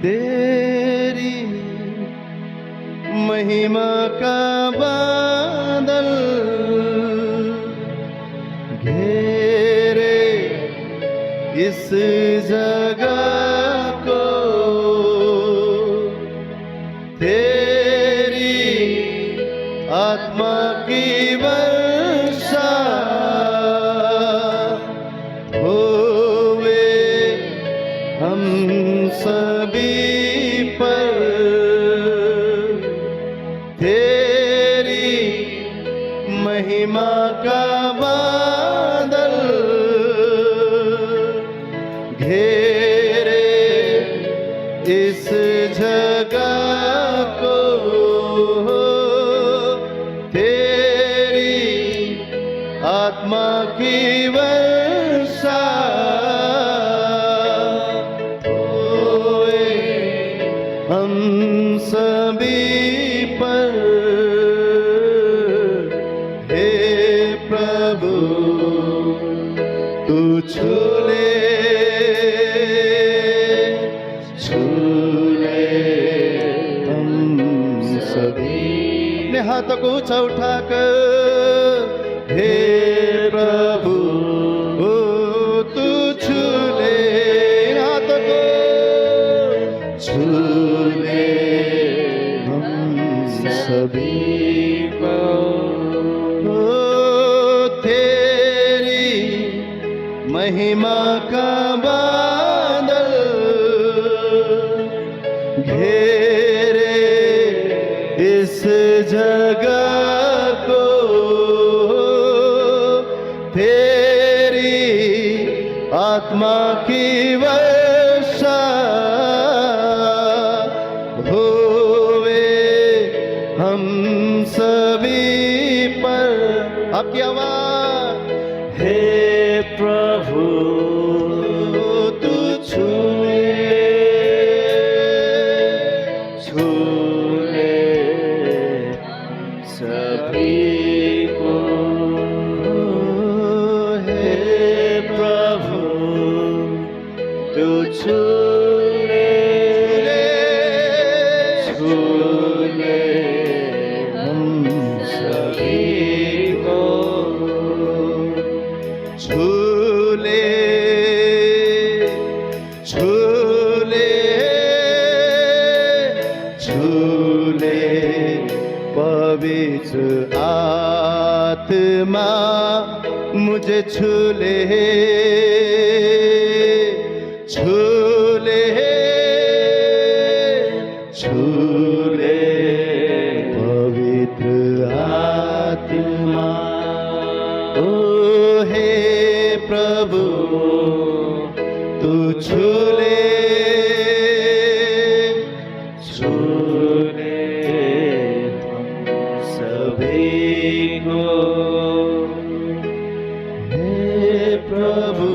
तेरी महिमा का बादल घेरे इस जगह को, तेरी आत्मा की वर्षा होवे हम सभी पर, तेरी महिमा का बादल घेरे इस जगह को, तेरी आत्मा की वर्षा होए हम सभी पर। हे प्रभु तू छू ले हम सभी। ने हाथों को ऊंचा उठाकर हे प्रभु तू छू ले, हाथों को छू ले हम सभी को। तेरी महिमा का बादल घेरे इस जगह को, तेरी आत्मा की वर्षा होवे हम सभी पर। आपकी आवाज। हे प्रभु तू छू ले सभी को। हे प्रभु तू छू ले हम सभी को। छू ले पवित्र आत्मा मुझे छू ले पवित्र आत्मा। ओ हे प्रभु तू छू ले सभी को। हे प्रभु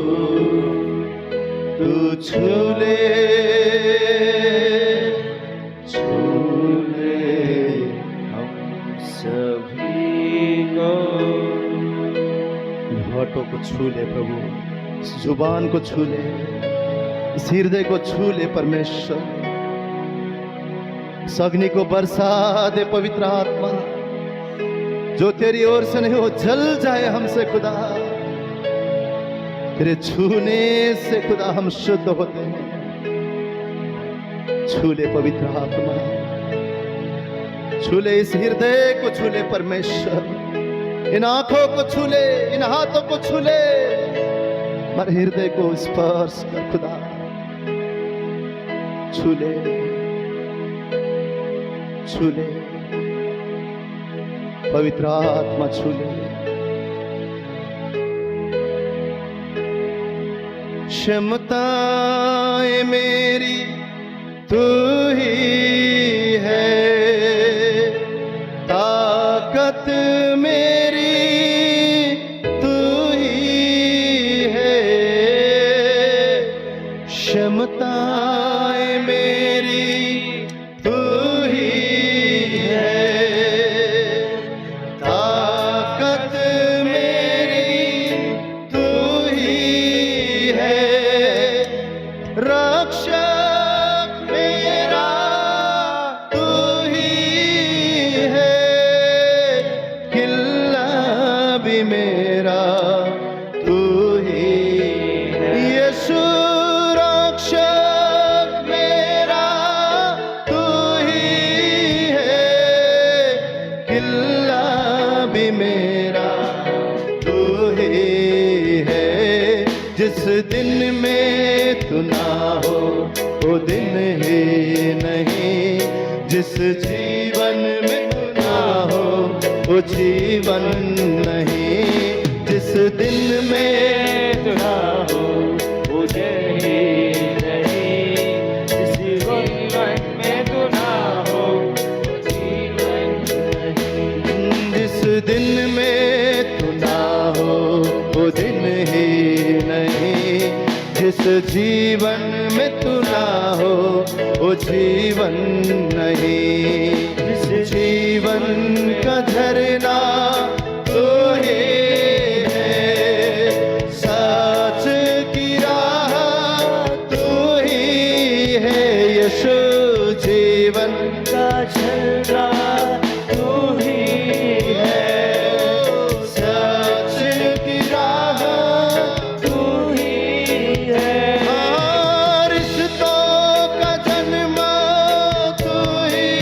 तू छू ले हम सभी को। होठों को छू ले प्रभु, इस जुबान को छू ले, इस हृदय को छू ले परमेश्वर। इस अग्नि को बरसा दे पवित्र आत्मा, जो तेरी ओर से नहीं हो जल जाए हमसे खुदा। तेरे छूने से खुदा हम शुद्ध होते हैं। छू ले पवित्र आत्मा, छू ले इस हृदय को, छू ले परमेश्वर। इन आंखों को छू ले, इन हाथों को छू ले, हमारे हृदय को स्पर्श कर खुदा। छू ले पवित्र आत्मा, छू ले। क्षमताएं मेरी तू ही है, ताकत मेरी तू ही है। क्षमताएं मेरी तू ही है, ताकत मेरी तू ही है। रक्षक मेरा दिन में तू ना हो वो दिन ही नहीं, जिस जीवन में तू ना हो वो जीवन नहीं, जिस दिन में तू ना हो वो दिन ही नहीं, जिस जीवन में तू ना हो वो जीवन नहीं, जिस दिन में तू ना हो वो दिन ही नहीं, जिस जीवन में तू ना हो वो जीवन नहीं, जिस जीवन का झरना तू ही है, सच की राह तू ही है, यीशु जीवन का झरना तू ही है, सच की राह तू ही है, रिश्तों का जन्म तू ही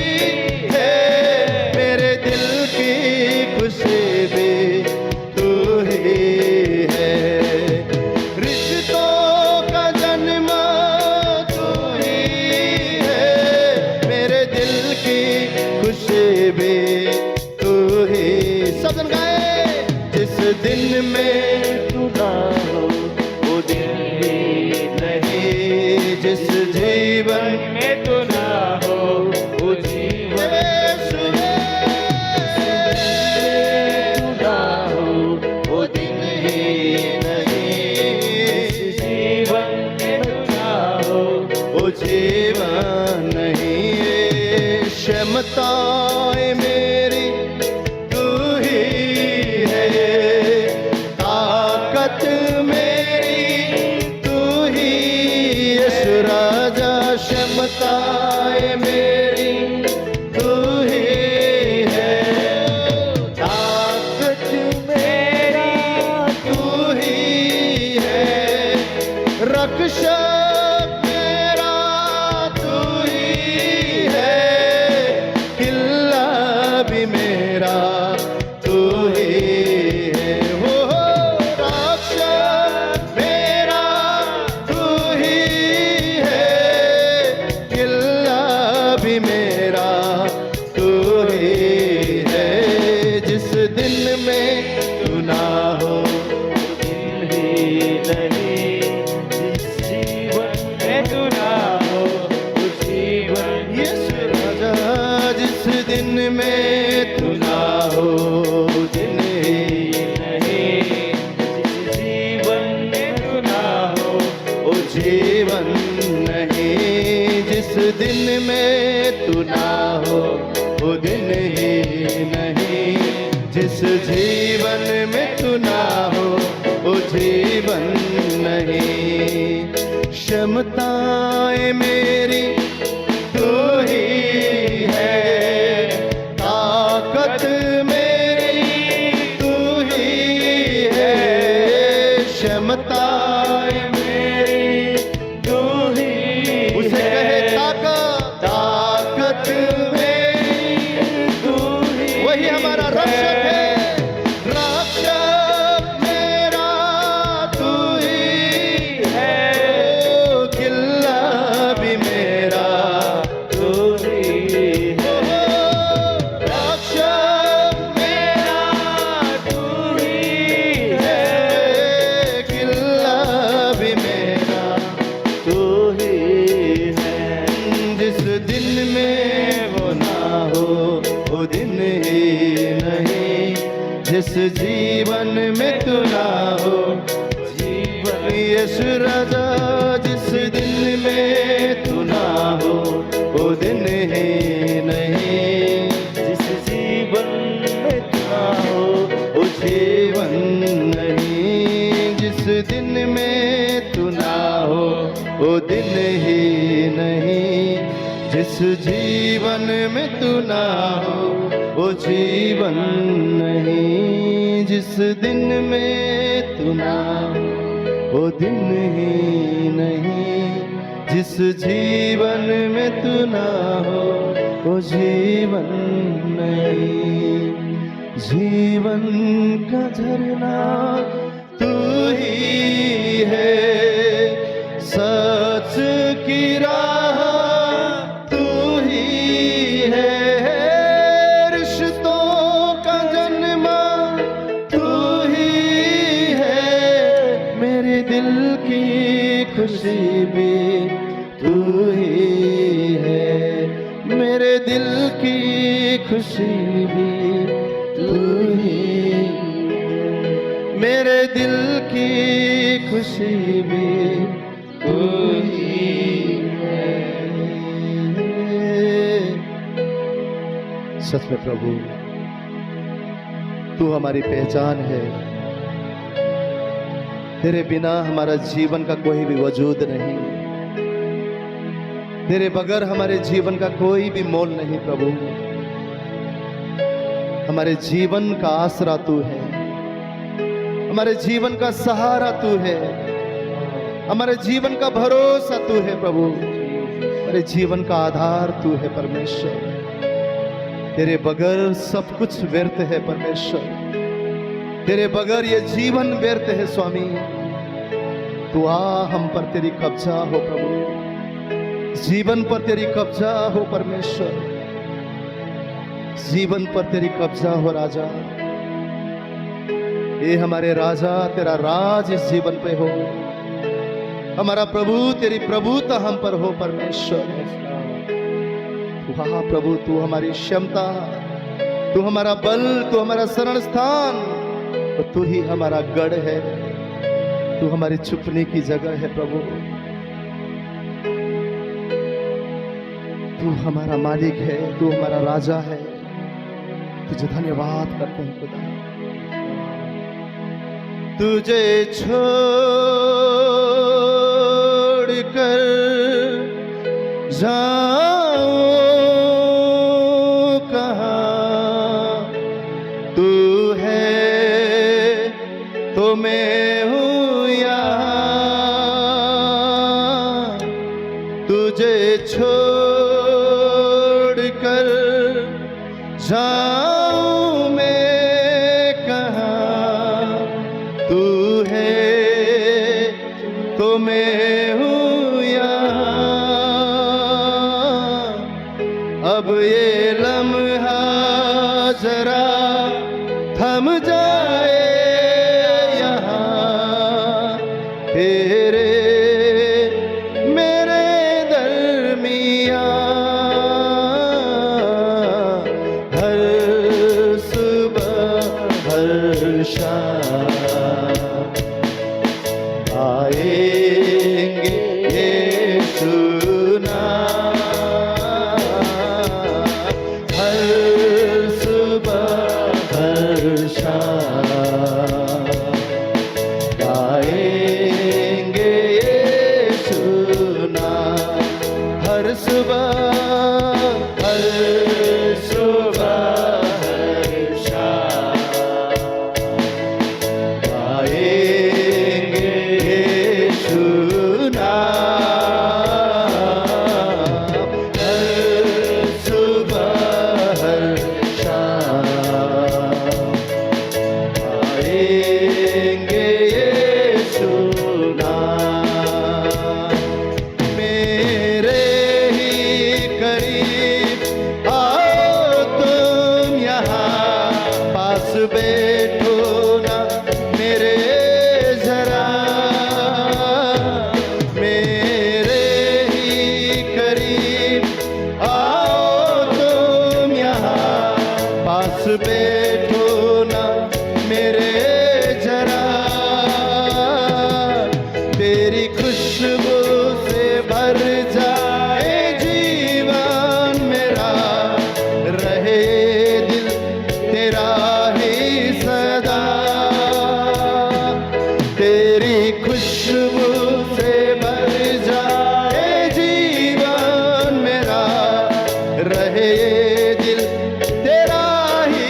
है, मेरे दिल की खुशी भी तू ही है, रिश्तों का जन्म तू ही है, मेरे दिल की खुशी भी तू ही। सब जन गाए, जिस दिन में तू ना हो वो दिन ही नहीं, जिस जीवन में तू ना हो वो जीवन वो दिन ही नहीं, जिस जीवन में तू ना हो वो जीवन नहीं, क्षमताएं मेरी तू ही है, ताकत मेरी तू ही, यीशु राजा क्षमताएं मेरी तू ही है, ताकत मेरी तू ही है, रक्षक मेरा तू ही है, किल्ला भी मेरा तू ही है, हो रक्षक मेरा तू ही है, किल्ला भी मेरा तू ही है, जिस दिन में तू ना हो वो दिन ही नहीं, जिस जीवन में तू ना हो वो जीवन, यीशु राजा जिस दिन में तू ना हो वो दिन ही नहीं, जिस जीवन में तू ना हो वो जीवन नहीं, जिस दिन में तू ना हो वो दिन ही नहीं, जिस जीवन में तू ना हो वो जीवन नहीं, क्षमताएं मेरी तू ही है, ताकत मेरी तू ही है, क्षमताएं मेरी तू ही, उसे कहे ताकत मेरी तू ही, वही हमारा रक्षक है, रक्षक मेरा तू ही है, किल्ला भी मेरा तू ही है, रक्षक मेरा तू ही है, किल्ला भी मेरा तू ही है, जिस दिन में वो ना हो वो दिन ही नहीं, जिस जीवन में तू ना हो जीवन, यीशु राजा जिस दिन में तू ना हो वो दिन ही नहीं, जिस जीवन में तू ना हो वो जीवन नहीं, जिस दिन में तू ना हो वो दिन ही नहीं, जिस जीवन में तू ना हो वो जीवन नहीं, जिस दिन में तू ना हो वो दिन ही नहीं, जिस जीवन में तू ना हो वो जीवन नहीं, जीवन का झरना तू ही है। की राह तू ही है, रिश्तों का जन्मा तू ही है, मेरे दिल की खुशी भी तू ही है, मेरे दिल की खुशी भी तू ही, मेरे दिल की खुशी भी तू ही है। सच में प्रभु तू हमारी पहचान है, तेरे बिना हमारा जीवन का कोई भी वजूद नहीं, तेरे बगैर हमारे जीवन का कोई भी मोल नहीं प्रभु। हमारे जीवन का आसरा तू है, हमारे जीवन का सहारा तू है, हमारे जीवन का भरोसा तू है प्रभु, हमारे जीवन का आधार तू है परमेश्वर। तेरे बगैर सब कुछ व्यर्थ है परमेश्वर, तेरे बगैर ये जीवन व्यर्थ है स्वामी। तू आ हम पर तेरी कब्जा हो प्रभु, जीवन पर तेरी कब्जा हो परमेश्वर, जीवन पर तेरी कब्जा हो राजा। ये हमारे राजा तेरा राज इस जीवन पे हो, हमारा प्रभु तेरी प्रभुता हम पर हो परमेश्वर। हाँ प्रभु तू हमारी क्षमता, तू हमारा बल, तू हमारा शरण स्थान, और तू ही हमारा गढ़ है, तू हमारी छुपने की जगह है प्रभु। तू हमारा मालिक है, तू हमारा राजा है, तुझे धन्यवाद करते हैं खुदा। तुझे छोड़ कर जाऊं कहाँ, तू है तो मैं हूँ यहाँ, तुझे छोड़ कर जाऊं मैं कहाँ, तू है तो मैं हूँ यहाँ। अब ये लम्हा जरा थम जाए यहाँ, तेरे मेरे दरमियाँ, हर सुबह हर शाम आएंगे यीशु नाम, हर सुबह हर शाम आएंगे यीशु नाम, हर सुबह हर सुबह हर शाम आएंगे यीशु नाम, हर सुबह हर शाम आएंगे यीशु नाम। मेरे ही करीब आओ तुम यहाँ, पास बैठो ना मेरे जरा, मेरे ही करीब आओ तुम यहाँ, पास बैठो ना मेरे जरा, तेरी खुशबू से भर जाए जीवन मेरा, रहे दिल तेरा ही सदा, तेरी खुशबू से भर जाए जीवन मेरा, रहे दिल तेरा ही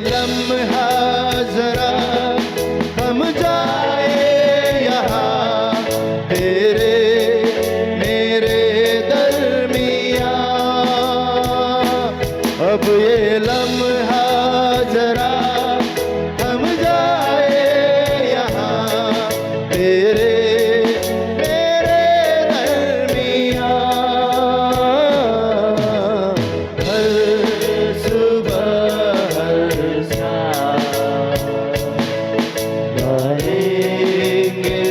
लम्हा जरा थम जाए यहाँ तेरे मेरे दरमिया। अब ये लम्हा जरा थम जाए यहाँ तेरे मेरे दरमिया। हर सुबह हर शाम गाएंगे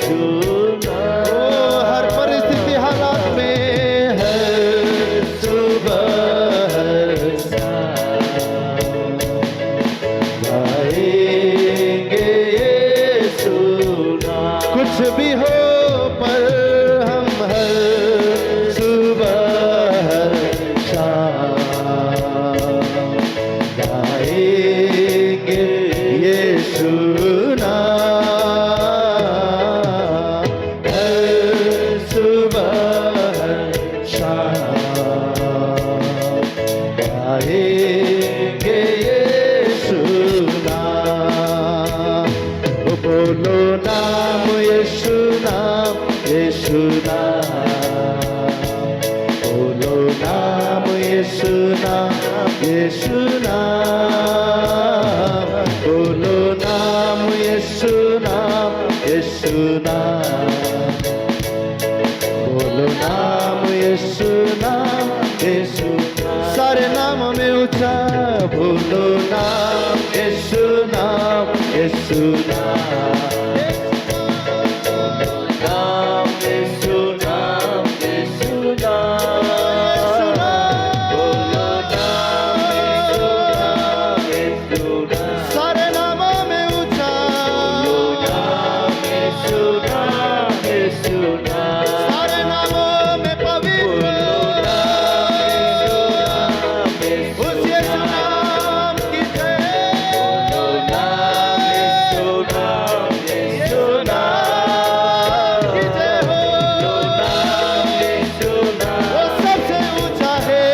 सुना। हर परिस्थिति हालात में हर सुबह हर शाम गाएंगे सुना। कुछ भी हो पर हम हर सुबह हर शाम गाएंगे ये सुना। हर सुबह हर शाम गाएंगे ये सुना। ओ बोलो नाम यीशु नाम यीशु नाम। बोलो नाम यीशु नाम यीशु नाम। बोलो नाम यीशु नाम यीशु नाम। बोलो नाम यीशु नाम यीशु। सारे नामों में ऊंचा बोलो नाम यीशु नाम यीशु नाम। नाम यीशु नाम यीशु नाम। बोलो नाम यीशु नाम। सारे नामों में ऊंचा बोलो नाम यीशु नाम यीशु नाम। सारे नामों में पवित्र उस यीशु नाम की जय। बोलो नाम यीशु नाम यीशु नाम की जय हो। बोलो नाम यीशु नाम वो सबसे ऊंचा है।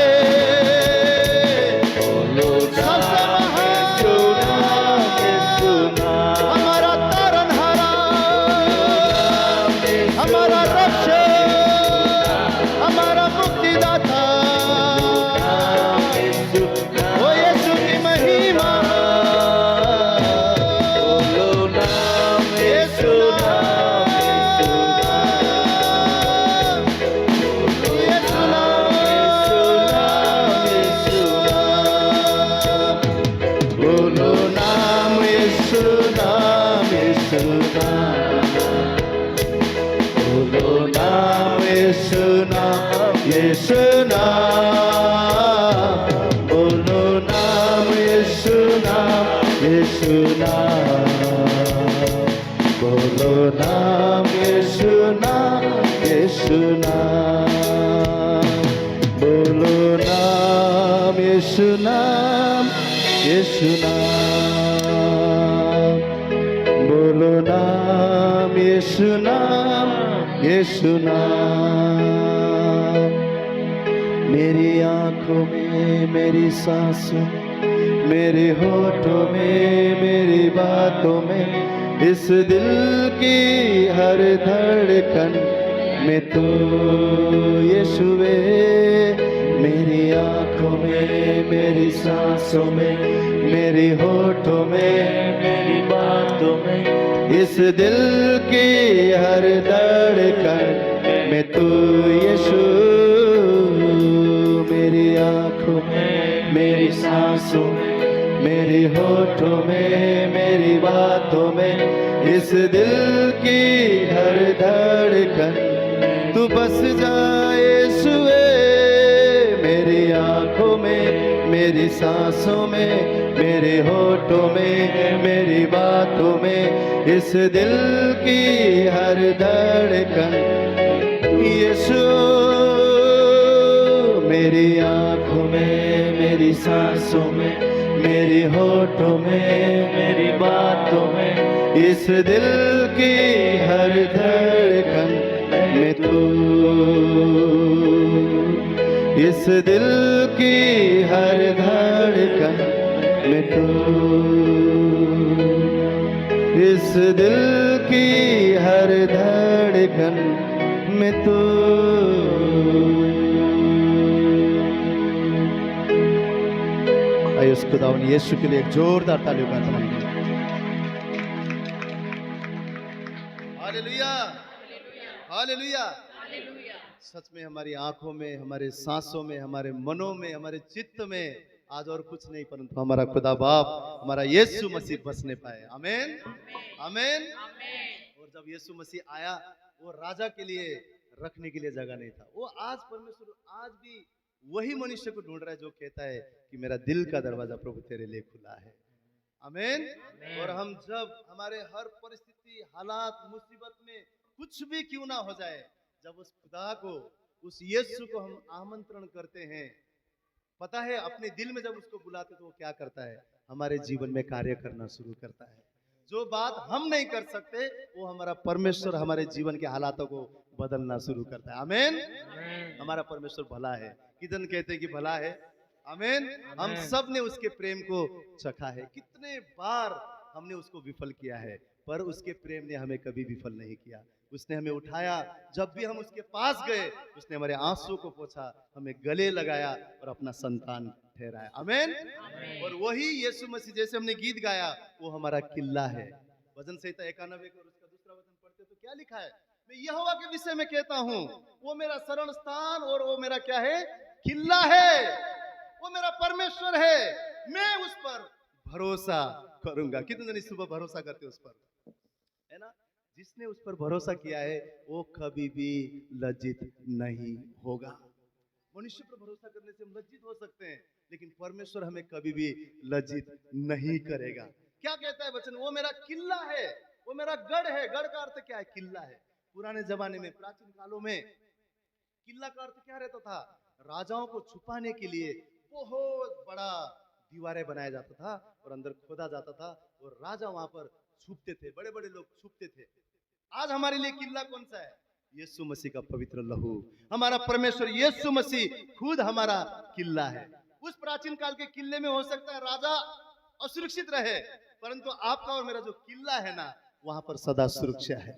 बोलो नाम यीशु नाम यीशु नाम। हमारा तारनहारा हमारा रक्षक हमारा मुक्तिदाता वो यीशु की महिमा। बोलो नाम यीशु नाम यीशु नाम। बोलो यीशु नाम यीशु नाम यीशु नाम। बोलो नाम यीशु नाम यीशु नाम। बोलो नाम यीशु नाम यीशु नाम। बोलो नाम यीशु नाम यीशु नाम। बोलो नाम यीशु नाम यीशु नाम। बोलो नाम यीशु नाम यीशु नाम। बोलो नाम यीशु नाम यीशु नाम। मेरी आंखों में मेरी सांसों मेरे होठों में मेरी बातों में इस दिल की हर धड़कन में तू यीशुवे। मेरी आंखों में मेरी सांसों में मेरी होठों में मेरी बातों में इस दिल की हर धड़कन में तू यीशु। मेरी आंखों में मेरी सांसों में मेरी होठों में मेरी बातों में इस दिल की हर धड़कन तू बस जाए यीशुवे। मेरी आंखों में मेरी सांसों में मेरे होठों में मेरी बातों में इस दिल की हर धड़कन यीशु। मेरी आंखों में मेरी सांसों में मेरी होठों में मेरी बातों में इस दिल की हर धड़कन में तू। इस दिल की हर धड़कन में तू, इस दिल की हर धड़कन में तू। आइए उस खुदावन यीशु के लिए एक जोरदार तालियों का सलाम दें। Hallelujah, hallelujah. सच में हमारी आंखों में, हमारे सांसों में, हमारे मनों में, हमारे चित्त में आज और कुछ नहीं परंतु हमारा खुदा बाप, हमारा यीशु मसीह बसने पाए। आमीन, आमीन। और जब यीशु मसीह आया, वो राजा के लिए रखने के लिए जगह नहीं था। वो आज परमेश्वर आज भी वही मनुष्य को ढूंढ रहा है जो कहता है कि मेरा दिल का दरवाजा प्रभु तेरे लिए खुला है। आमीन। और हम जब हमारे हर परिस्थिति, हालात, मुसीबत में कुछ भी क्यों ना हो जाए, जब उस खुदा को, उस यीशु को हम आमंत्रण करते हैं, पता है अपने दिल में जब उसको बुलाते तो वो क्या करता है, हमारे जीवन में कार्य करना शुरू करता है। जो बात हम नहीं कर सकते वो हमारा परमेश्वर हमारे जीवन के हालातों को बदलना शुरू करता है। आमीन। हमारा परमेश्वर भला है। कितने कहते हैं कि भला है। आमीन। हम सब ने उसके प्रेम को चखा है। कितने बार हमने उसको विफल किया है, पर उसके प्रेम ने हमें कभी विफल नहीं किया। उसने हमें उठाया, जब भी हम उसके पास गए उसने हमारे आंसू को पोंछा, हमें गले लगाया और अपना संतान ठहराया। आमीन। और वही यीशु मसीह, जैसे हमने गीत गाया, वो हमारा किल्ला है। वचन संहिता 91 और उसका दूसरा वचन पढ़ते तो क्या लिखा है, मैं यहोवा के विषय में कहता हूँ, वो मेरा शरण स्थान और वो मेरा क्या है, किल्ला है, वो मेरा परमेश्वर है, मैं उस पर भरोसा करूंगा। कितने जन सुबह भरोसा करते उस पर, है ना। जिसने उस पर भरोसा किया है वो कभी भी लज्जित नहीं होगा। मनुष्य पर भरोसा करने से हम लज्जित हो सकते हैं, लेकिन परमेश्वर हमें कभी भी लज्जित नहीं करेगा। क्या कहता है वचन, वो मेरा किल्ला है, वो मेरा गढ़ है। गढ़ का अर्थ क्या है, किल्ला है। पुराने जमाने में, प्राचीन कालों में किल्ला का अर्थ क्या रहता था, राजाओं को छुपाने के लिए बहुत बड़ा दीवारें बनाया जाता था और अंदर खोदा जाता था और राजा वहां पर छुपते थे, बड़े बड़े लोग छुपते थे। आज हमारे लिए किल्ला कौन सा है, यीशु मसीह का पवित्र लहू। हमारा परमेश्वर यीशु मसीह खुद हमारा किल्ला है। उस प्राचीन काल के किले में हो सकता है राजा असुरक्षित रहे, परंतु आपका और मेरा जो किल्ला है ना, वहां पर सदा सुरक्षा है।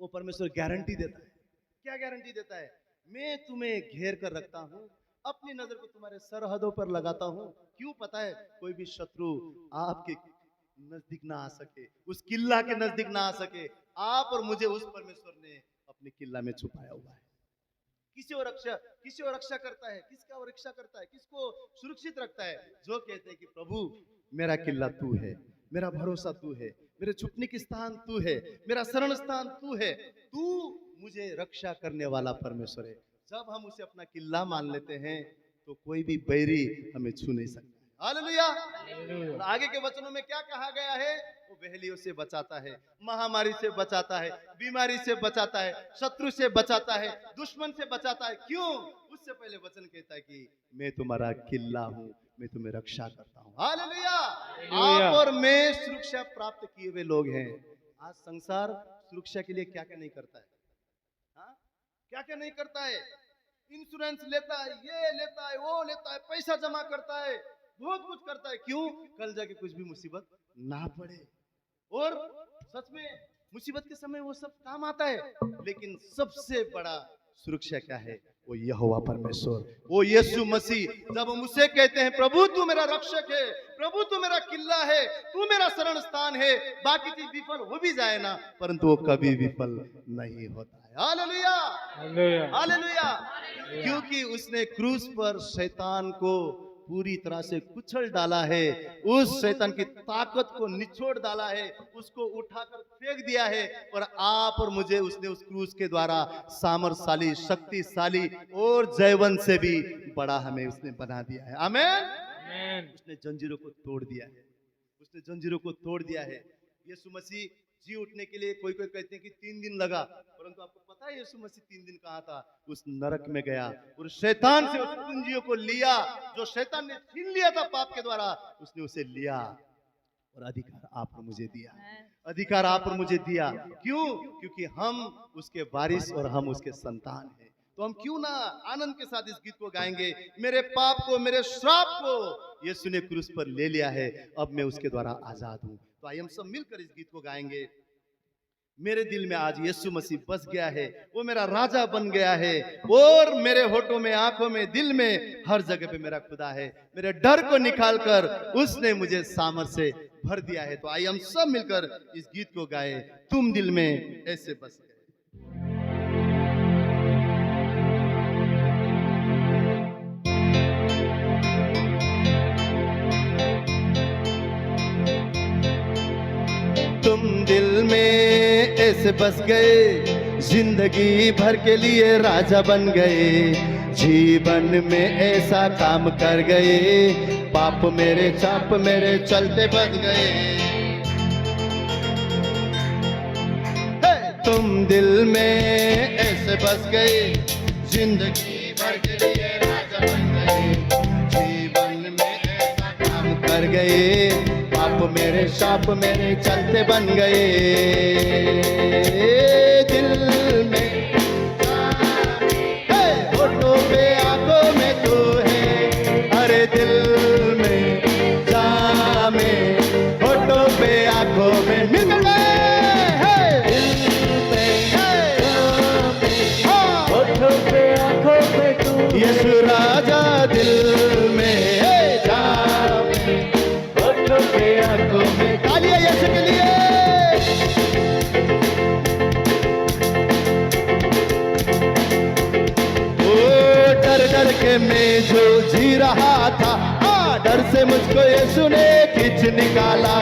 वो परमेश्वर गारंटी देता है। क्या गारंटी देता है, मैं तुम्हें घेर कर रखता हूं, अपनी नजर को तुम्हारे सरहदों पर लगाता हूं। क्यों, पता है कोई भी शत्रु आपके नजदीक ना आ सके, उस किल्ला के नजदीक ना आ सके। आप और मुझे उस परमेश्वर ने अपने किल्ला में छुपाया हुआ है। किसी और रक्षा करता है, किसका और रक्षा करता है, किसको सुरक्षित रखता है, जो कहते हैं कि प्रभु मेरा किल्ला तू है, मेरा भरोसा तू है, मेरे छुपने की स्थान तू है, मेरा शरण स्थान तू है, तू मुझे रक्षा करने वाला परमेश्वर है। जब हम उसे अपना किल्ला मान लेते हैं तो कोई भी बैरी हमें छू नहीं सकता। हालेलुया। और आगे के वचनों में क्या कहा गया है, वो बहलियों से बचाता है, महामारी से बचाता है, बीमारी से बचाता है, शत्रु से बचाता है, दुश्मन से बचाता है। क्यों, उससे पहले वचन कहता है कि मैं तुम्हारा किल्ला हूँ, मैं तुम्हें रक्षा करता हूँ। हालेलुया। आप और मैं सुरक्षा प्राप्त किए हुए लोग हैं। आज संसार सुरक्षा के लिए क्या क्या नहीं करता है, क्या क्या नहीं करता है। इंश्योरेंस लेता है, ये लेता है, वो लेता है, पैसा जमा करता है, बहुत कुछ करता है। क्यों, कल जाके कुछ भी मुसीबत ना पड़े। और सच में मुसीबत के समय वो सब काम आता है, लेकिन सबसे बड़ा सुरक्षा क्या है, वो यहोवा परमेश्वर, वो यीशु मसीह। जब हम उसे कहते हैं प्रभु तू मेरा रक्षक है, प्रभु तू मेरा किल्ला है, तू मेरा शरण स्थान है, बाकी चीज विफल हो भी जाए ना, परंतु वो कभी विफल नहीं होता है। Hallelujah, hallelujah. क्योंकि उसने क्रूस पर शैतान को पूरी तरह से कुचल डाला है, उस शैतान की ताकत को निचोड़ डाला है, उसको उठाकर फेंक दिया है। और आप और मुझे उसने उस क्रूस के द्वारा सामर्थशाली, शक्तिशाली और जयवंत से भी बड़ा हमें उसने बना दिया है। आमीन। उसने जंजीरों को तोड़ दिया है, उसने जंजीरों को तोड़ दिया है। यीशु मसीह जी उठने के लिए कोई कहते हैं कि 3 दिन लगा, परंतु आपको पता है यीशु मसीह 3 दिन कहाँ था, उस नरक में गया और शैतान से उस कुंजियों को लिया, जो शैतान ने छीन लिया था पाप के द्वारा, उसने उसे लिया और अधिकार आप और मुझे दिया, अधिकार आप और मुझे दिया। क्यों, क्योंकि हम उसके वारिस और हम उसके संतान हैं। तो हम क्यों ना आनंद के साथ इस गीत को गाएंगे। मेरे पाप को, मेरे श्राप को यीशु ने क्रूस पर ले लिया है, अब मैं उसके द्वारा आजाद हूं। तो आइए हम सब मिलकर इस गीत को गाएंगे। मेरे दिल में आज यीशु मसीह बस गया है, वो मेरा राजा बन गया है, और मेरे होठों में, आंखों में, दिल में, हर जगह पे मेरा खुदा है। मेरे डर को निकालकर उसने मुझे सामर्थ से भर दिया है। तो आइए हम सब मिलकर इस गीत को गाएं, तुम दिल में ऐसे बस गए। तुम दिल में ऐसे बस गए, जिंदगी भर के लिए राजा बन गए, जीवन में ऐसा काम कर गए, पाप मेरे चाप मेरे चलते बच गए। तुम दिल में ऐसे बस गए, जिंदगी भर के लिए राजा बन गए, जीवन में ऐसा काम कर गए, पाप मेरे शाप मेरे चलते बन गए। दिल में होठों पे आंखों में तू है, अरे दिल में जामे होठों पे आंखों में मिल गए। दिल में होठों पे आंखों में तू यीशु राजा, दिल में आंखों में तालियां यीशु के लिए। ओ डर डर के मैं जो जी रहा था, डर से मुझको यीशु ने खींच निकाला,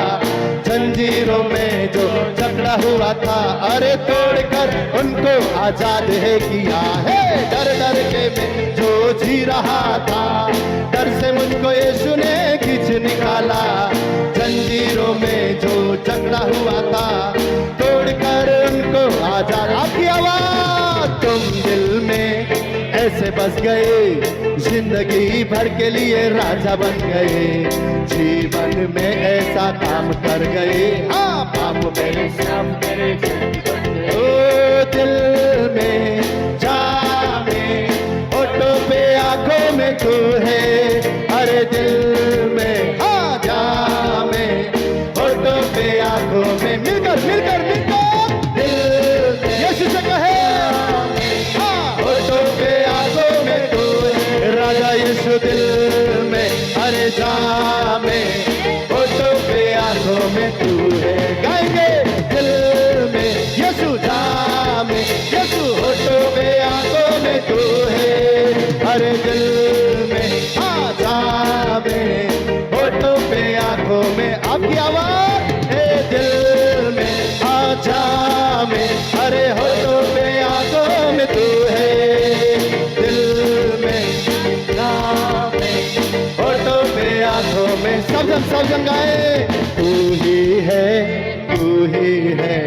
जंजीरों में जो जकड़ा हुआ था, अरे तोड़कर उनको आजाद है किया है। डर डर के मैं जो जी रहा था, डर से मुझको यीशु ने खींच निकाला, जंजीरों में जो जकड़ा हुआ था, तोड़कर उनको आजाद। आपकी आवाज, तुम दिल में ऐसे बस गए, जिंदगी भर के लिए राजा बन गए, जीवन में ऐसा काम कर गए, पाप मेरे श्याम मेरे ओ दिल में जामे होठों पे आंखों में तू है, अरे दिल में जामे होठों पे आंखों में मिलकर मिलकर मिलकर दिल यीशु से कहे, होठों पे आंखों में तू है राजा यीशु, दिल में अरे जामे होठों पे आंखों में तू है। गाएंगे दिल में यीशु जामे, यीशु होठों पे आंखों में तू है, अरे दिल में जामे होठों पे आंखों में। आपकी आवाज है, दिल में जामे, अरे होठों पे आंखों में तू है, दिल में जामे होठों पे आंखों में। सब जन गाए, तू ही है, तू ही है,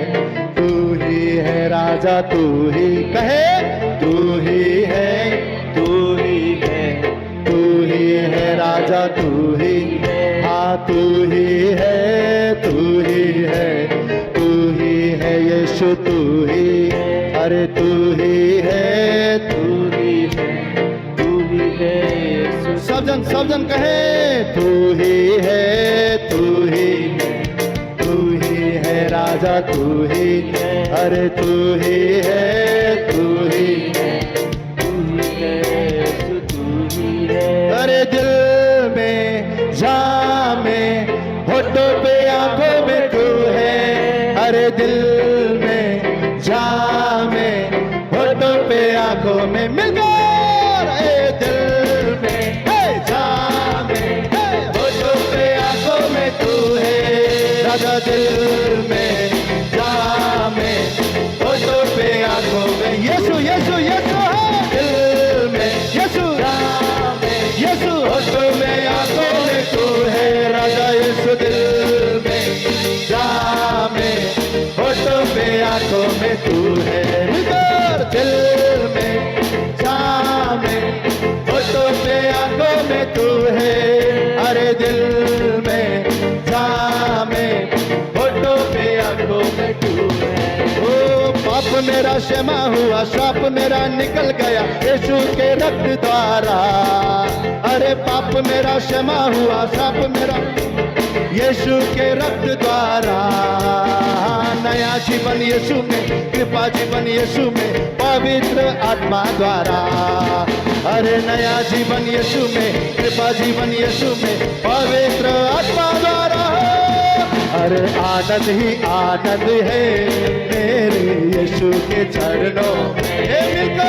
तू ही है राजा, तू ही कहे, तू ही है, तू ही है, तू ही है राजा, तू ही हाँ, तू ही है, तू ही है, तू ही है यीशु, तू ही अरे तू ही है, तू ही है, तू ही है यीशु। सब जन कहे, तू ही है, तू ही है, तू ही है राजा, तू ही अरे तू ही है, तू ही है, तू ही है यीशु, तू ही है। अरे दिल में जामे होठों पे आंखों में तू है, अरे दिल में जामे होठों पे आंखों में मिल गए, दिल में जामे होठों पे आंखों में तू है राजा, दिल में जामे होठों पे आंखों में यीशु यीशु यीशु है, दिल में यीशु जामे, यीशु होठों में आंखों में तू है राजा, यीशु दिल में जामे होठों पे आंखों में तू है, दिल में जामे होठों पे आंखों में तू है, अरे दिल में जामे होठों पे आंखों में तू है। ओ पाप मेरा क्षमा हुआ, श्राप मेरा निकल गया यीशु के रक्त द्वारा। अरे पाप मेरा क्षमा हुआ, श्राप मेरा यीशु के रक्त द्वारा। नया जीवन यीशु में, कृपा जीवन यीशु में, पवित्र आत्मा द्वारा। अरे नया जीवन यीशु में, कृपा जीवन यीशु में, पवित्र आत्मा द्वारा। अरे आनंद ही आनंद है मेरे यीशु के चरणों में मिलकर।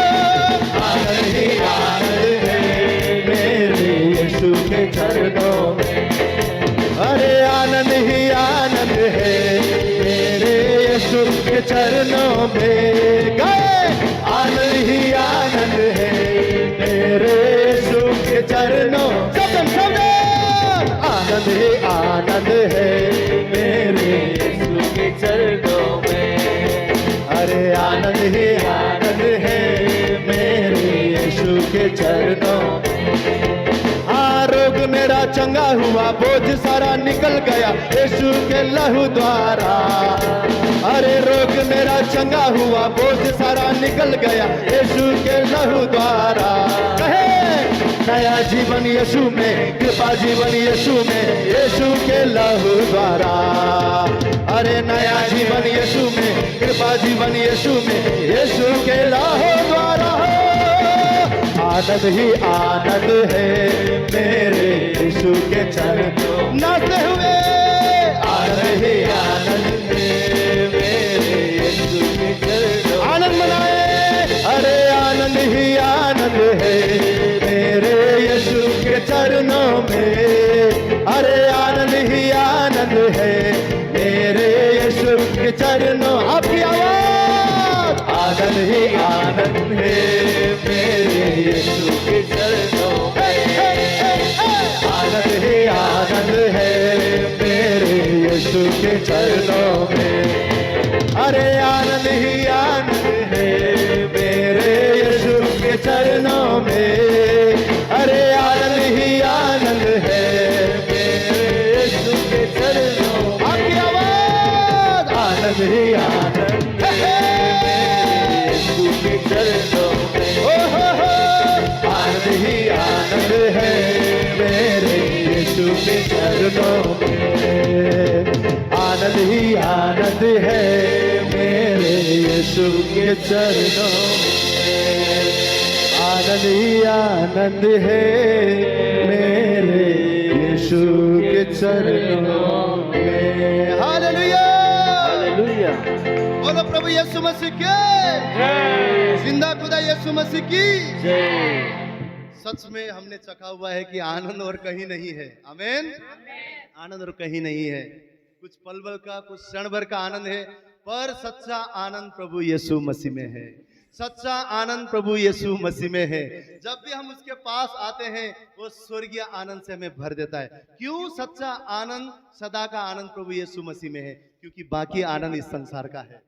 आनंद ही आनंद है मेरे यीशु के चरणों में। अरे आनंद ही आनंद है मेरे यीशु के चरणों में। गए आनंद ही आनंद है मेरे यीशु के चरणों। शब्द आनंद ही आनंद है मेरे यीशु के चरणों में। अरे आनंद ही आनंद है मेरे यीशु के चरणों में। रोग मेरा चंगा हुआ, बोझ सारा निकल गया यीशु के लहू द्वारा। अरे रोग मेरा चंगा हुआ, बोझ सारा निकल गया यीशु के लहू द्वारा। कहे नया जीवन यीशु में, कृपा जीवन यीशु में, यीशु के लहू द्वारा। अरे नया जीवन यीशु में, कृपा जीवन यीशु में, यीशु के लहू द्वारा। आनंद ही आनंद है मेरे यीशु के चरणों नाचते हुए। आनंद ही आनंद है मेरे यीशु के चरणों। आनंद मनाए। अरे आनंद ही आनंद है मेरे यीशु के चरणों में। अरे आनंद ही आनंद है मेरे यीशु के चरणों। आपकी आवाज। आनंद ही आनंद है मेरे यीशु के चरणों में। आनंद ही आनंद है मेरे यीशु के चरणों में। अरे आनंद ही आनंद है मेरे यीशु के चरणों में। अरे आनंद ही आनंद है मेरे यीशु के चरणों। आपकी आवाज। आनंद ही आनंद है मेरे यीशु के चरणों में। आनंद ही आनंद है मेरे यीशु के चरणों में। आनंद ही आनंद है मेरे यीशु के चरणों में। आनंद ही आनंद है मेरे यीशु के चरणों में। Hallelujah hallelujah. बोलो प्रभु यीशु मसीह की जय। जिंदा खुदा यीशु मसीह की जय। सच में हमने चखा हुआ है कि आनंद और कहीं नहीं है। आमीन। आनंद और कहीं नहीं है। कुछ पल भर का, कुछ क्षण भर का आनंद है, पर सच्चा आनंद प्रभु यीशु मसीह में है। सच्चा आनंद प्रभु यीशु मसीह में है। जब भी हम उसके पास आते हैं वो स्वर्गीय आनंद से हमें भर देता है। क्यों? सच्चा आनंद, सदा का आनंद प्रभु यीशु मसीह में है, क्योंकि बाकी आनंद इस संसार का है।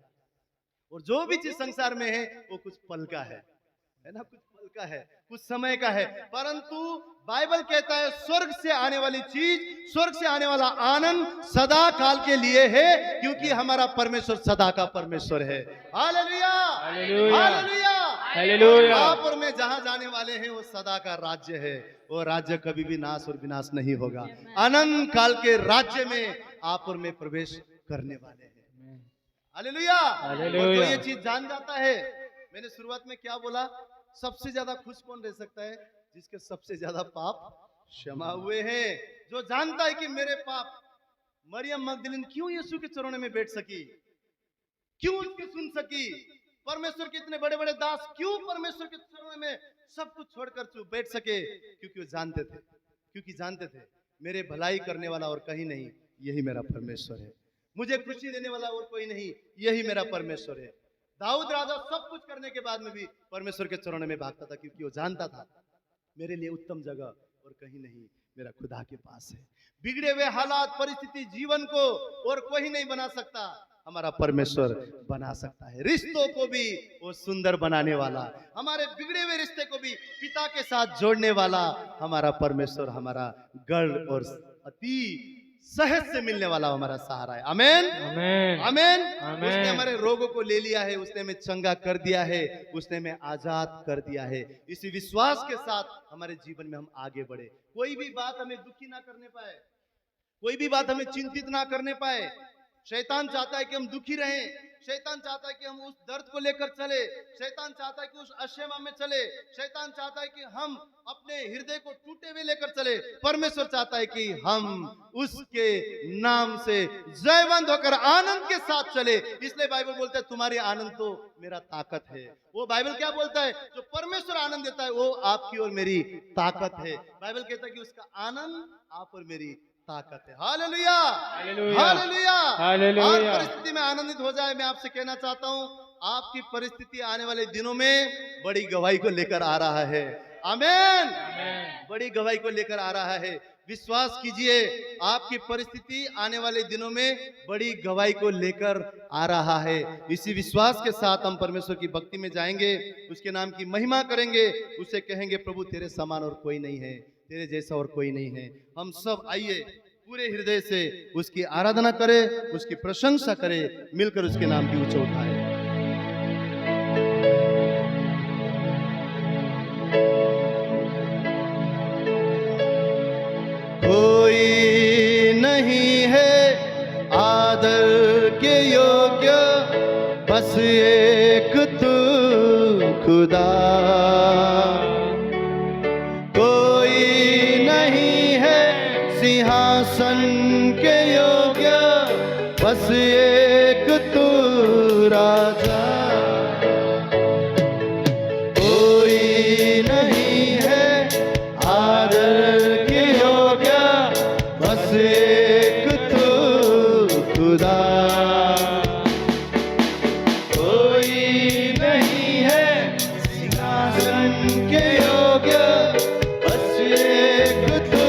और जो भी चीज संसार में है वो कुछ पल का है ना, कुछ पल का है, कुछ समय का है। परंतु बाइबल कहता है स्वर्ग से आने वाली चीज, स्वर्ग से आने वाला आनंद सदा काल के लिए है, क्योंकि हमारा परमेश्वर सदा का परमेश्वर है। Hallelujah hallelujah hallelujah. वहां में जहां जाने वाले हैं वो सदा का राज्य है। वो राज्य कभी भी नाश और विनाश नहीं होगा। अनंत काल के राज्य में आप और मैं प्रवेश करने वाले हैं। Hallelujah hallelujah. तो ये चीज जान जाता है। मैंने शुरुआत में क्या बोला? सबसे ज्यादा खुश कौन रह सकता है? जिसके सबसे ज्यादा पाप क्षमा हुए हैं। जो जानता है कि मेरे पाप। मरियम मगदलीन क्यों यीशु के चरणों में बैठ सकी? क्यों उसकी सुन सकी? परमेश्वर के इतने बड़े बड़े दास क्यों परमेश्वर के चरणों में सब कुछ छोड़कर बैठ सके? क्योंकि वो जानते थे मेरे भलाई करने वाला और कहीं नहीं, यही मेरा परमेश्वर है। मुझे खुशी देने वाला और कोई नहीं, यही मेरा परमेश्वर है। दाऊद राजा सब कुछ करने के बाद में भी परमेश्वर के चरणों में भागता था, क्योंकि वो जानता था मेरे लिए उत्तम जगह और कहीं नहीं, मेरा खुदा के पास है। बिगड़े हुए हालात, परिस्थिति, जीवन को और कोई नहीं बना सकता, हमारा परमेश्वर बना सकता है। रिश्तों को भी वो सुंदर बनाने वाला, हमारे बिगड़े हुए रिश्ते को भी पिता के साथ जोड़ने वाला हमारा परमेश्वर, हमारा गढ़ और अति सहज से मिलने वाला हमारा सहारा है। आमेन आमेन आमेन। आमेन। उसने हमारे रोगों को ले लिया है, उसने हमें चंगा कर दिया है, उसने हमें आजाद कर दिया है। इसी विश्वास के साथ हमारे जीवन में हम आगे बढ़े। कोई भी बात हमें दुखी ना करने पाए, कोई भी बात हमें चिंतित ना करने पाए। शैतान चाहता है कि हम दुखी रहें, शैतान चाहता है कि हम उस दर्द को लेकर चले, शैतान चाहता है कि उस अक्षमा में चले, शैतान चाहता है कि हम अपने हृदय को टूटे हुए लेकर चले। परमेश्वर चाहता है कि हम उसके नाम से जयवंत होकर आनंद के साथ चले। इसलिए बाइबल बोलता है तुम्हारी आनंद तो मेरा ताकत है। वो बाइबल क्या बोलता है? जो परमेश्वर आनंद देता है वो आपकी और मेरी ताकत है। बाइबल कहता है कि उसका आनंद आप और मेरी ताकत है। Hallelujah hallelujah hallelujah. हालेलुया। हर परिस्थिति में आनंदित हो जाए। मैं आपसे कहना चाहता हूं, आपकी परिस्थिति आने वाले दिनों में बड़ी गवाही को लेकर आ रहा है। आमेन। बड़ी गवाही को लेकर आ रहा है। विश्वास कीजिए, आपकी परिस्थिति आने वाले दिनों में बड़ी गवाही को लेकर आ रहा है। इसी विश्वास के साथ हम परमेश्वर की भक्ति में जाएंगे, उसके नाम की महिमा करेंगे, उसे कहेंगे प्रभु तेरे समान और कोई नहीं है, तेरे जैसा और कोई नहीं है। हम सब आइए पूरे हृदय से उसकी आराधना करें, उसकी प्रशंसा करें, मिलकर उसके नाम की ऊंचा उठाएं। कोई नहीं है आदर के योग्य, बस एक तू खुदा। कोई नहीं है सिंहासन के योग्य, बस एक तू राजा। कोई नहीं है आदर के योग्य, बस एक तू खुदा। कोई नहीं है सिंहासन के योग्य, बस एक तू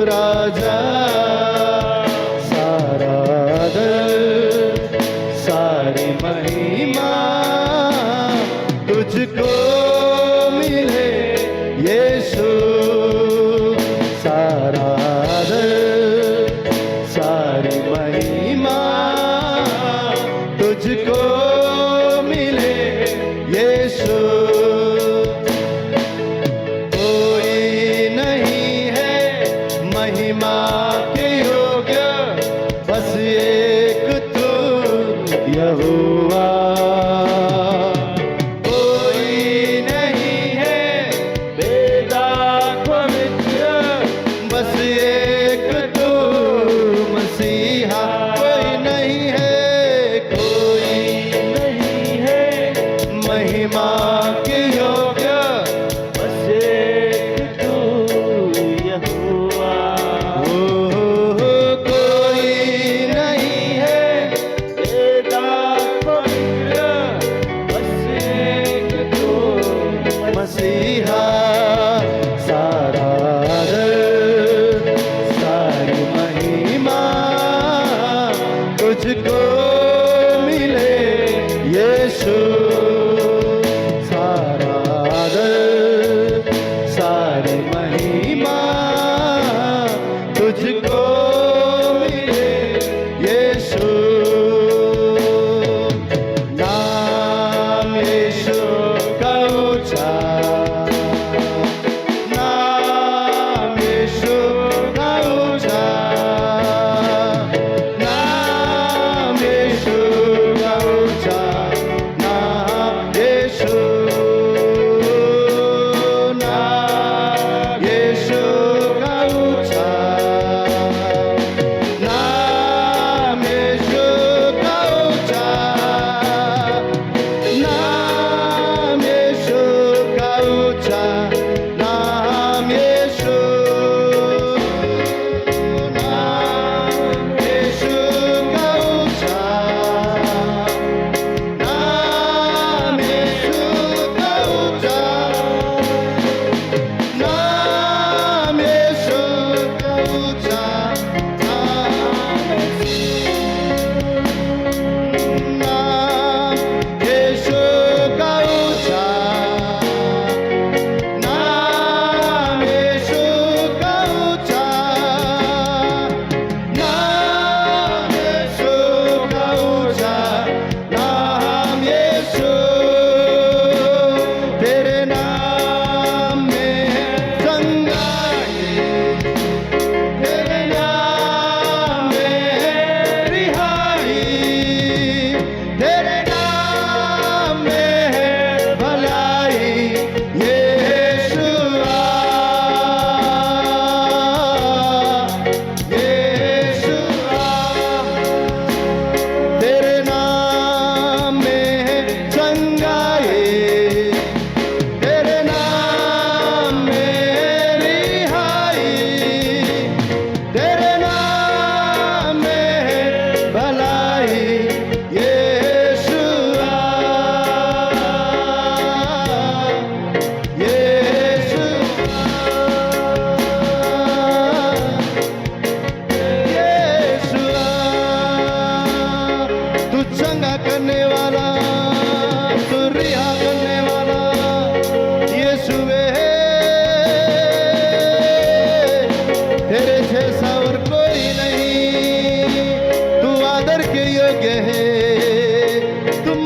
राजा। सारा आदर सारी महिमा तुझको मिले यीशु। सारा आदर सारी महिमा तुझको मिले यीशु। कोई नहीं है महिमा के योग्य, बस एक तू यहोवा। कोई नहीं है वेदांत पवित्र, बस एक तू मसीहा। कोई नहीं है, कोई नहीं है महिमा के योग्य, बस एक तू यहोवा। कोई नहीं है वेदांत पवित्र, बस एक तू मसीहा। सारा आदर सारी महिमा तुझको मिले यीशु। सारा आदर सारी महिमा तुझको मिले यीशु। नाम यीशु का ऊंचा, नाम यीशु का ऊंचा, नाम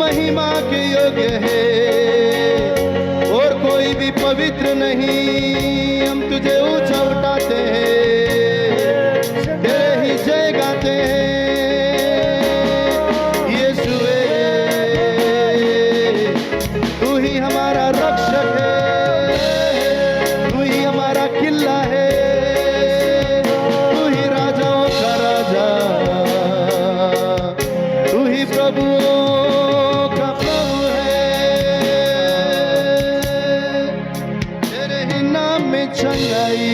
महिमा के योग्य है, और कोई भी पवित्र नहीं। हम तुझे ऊंचा उठाते हैं, तेरे ही जय गाते हैं। यीशुए, तू ही हमारा रक्षक है, तू ही हमारा किला है, तू ही राजाओं का राजा, तू ही प्रभुओं का प्रभु है। तेरे ही नाम में चंगाई,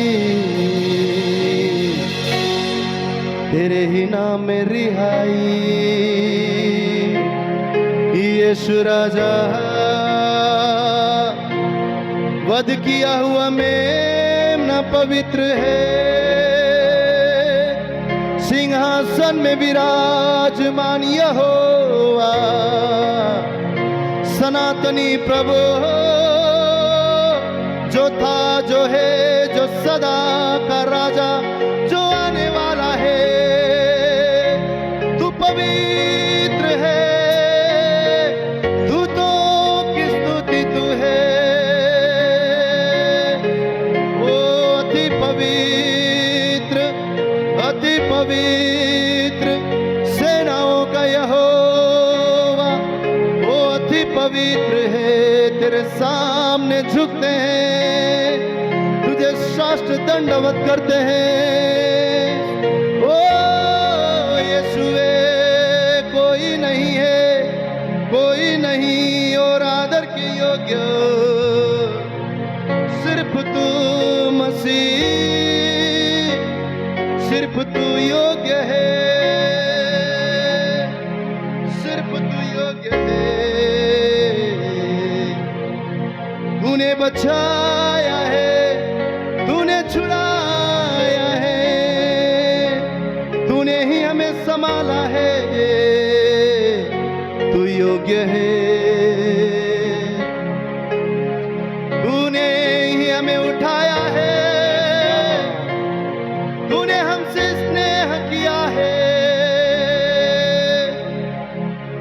तेरे ही नाम में रिहाई। यीशु राजा, वध किया हुआ मेमना पवित्र है, सिंहासन में विराजमान यहोवा, सनातनी प्रभु, जो था, जो है, जो सदा का राजा, जो आने वाला है। तू पवित्र है, दूतों की स्तुति तू है। वो अति पवित्र, अति पवित्र, सेनाओं का यहोवा, वो अति पवित्र है। तेरे सामने झुकते हैं, तुझे साष्ट दंडवत करते हैं। ओ यीशुए, कोई नहीं है, कोई नहीं और आदर के योग्य, सिर्फ तू मसीह, सिर्फ तू योग्य है, सिर्फ तू योग्य है। तूने बचाया है, तूने छुड़ाया है, तूने ही हमें संभाला है, तू योग्य है। तूने ही हमें उठाया है, तूने हमसे स्नेह किया है,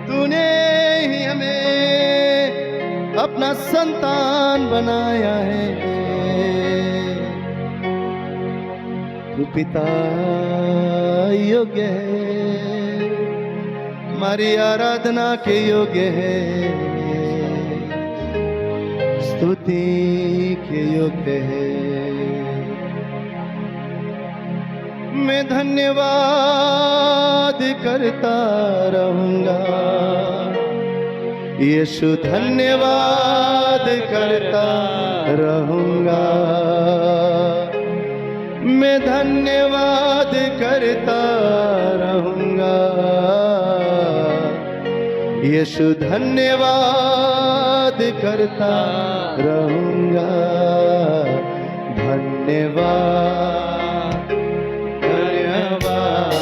तूने ही हमें अपना संतान बनाया है। तू पिता योग्य है, हमारी आराधना के योग्य है, स्तुति के योग्य है। मैं धन्यवाद करता रहूंगा, यीशु धन्यवाद करता रहूंगा। मैं धन्यवाद करता रहूंगा, यीशु धन्यवाद करता रहूंगा। धन्यवाद, धन्यवाद,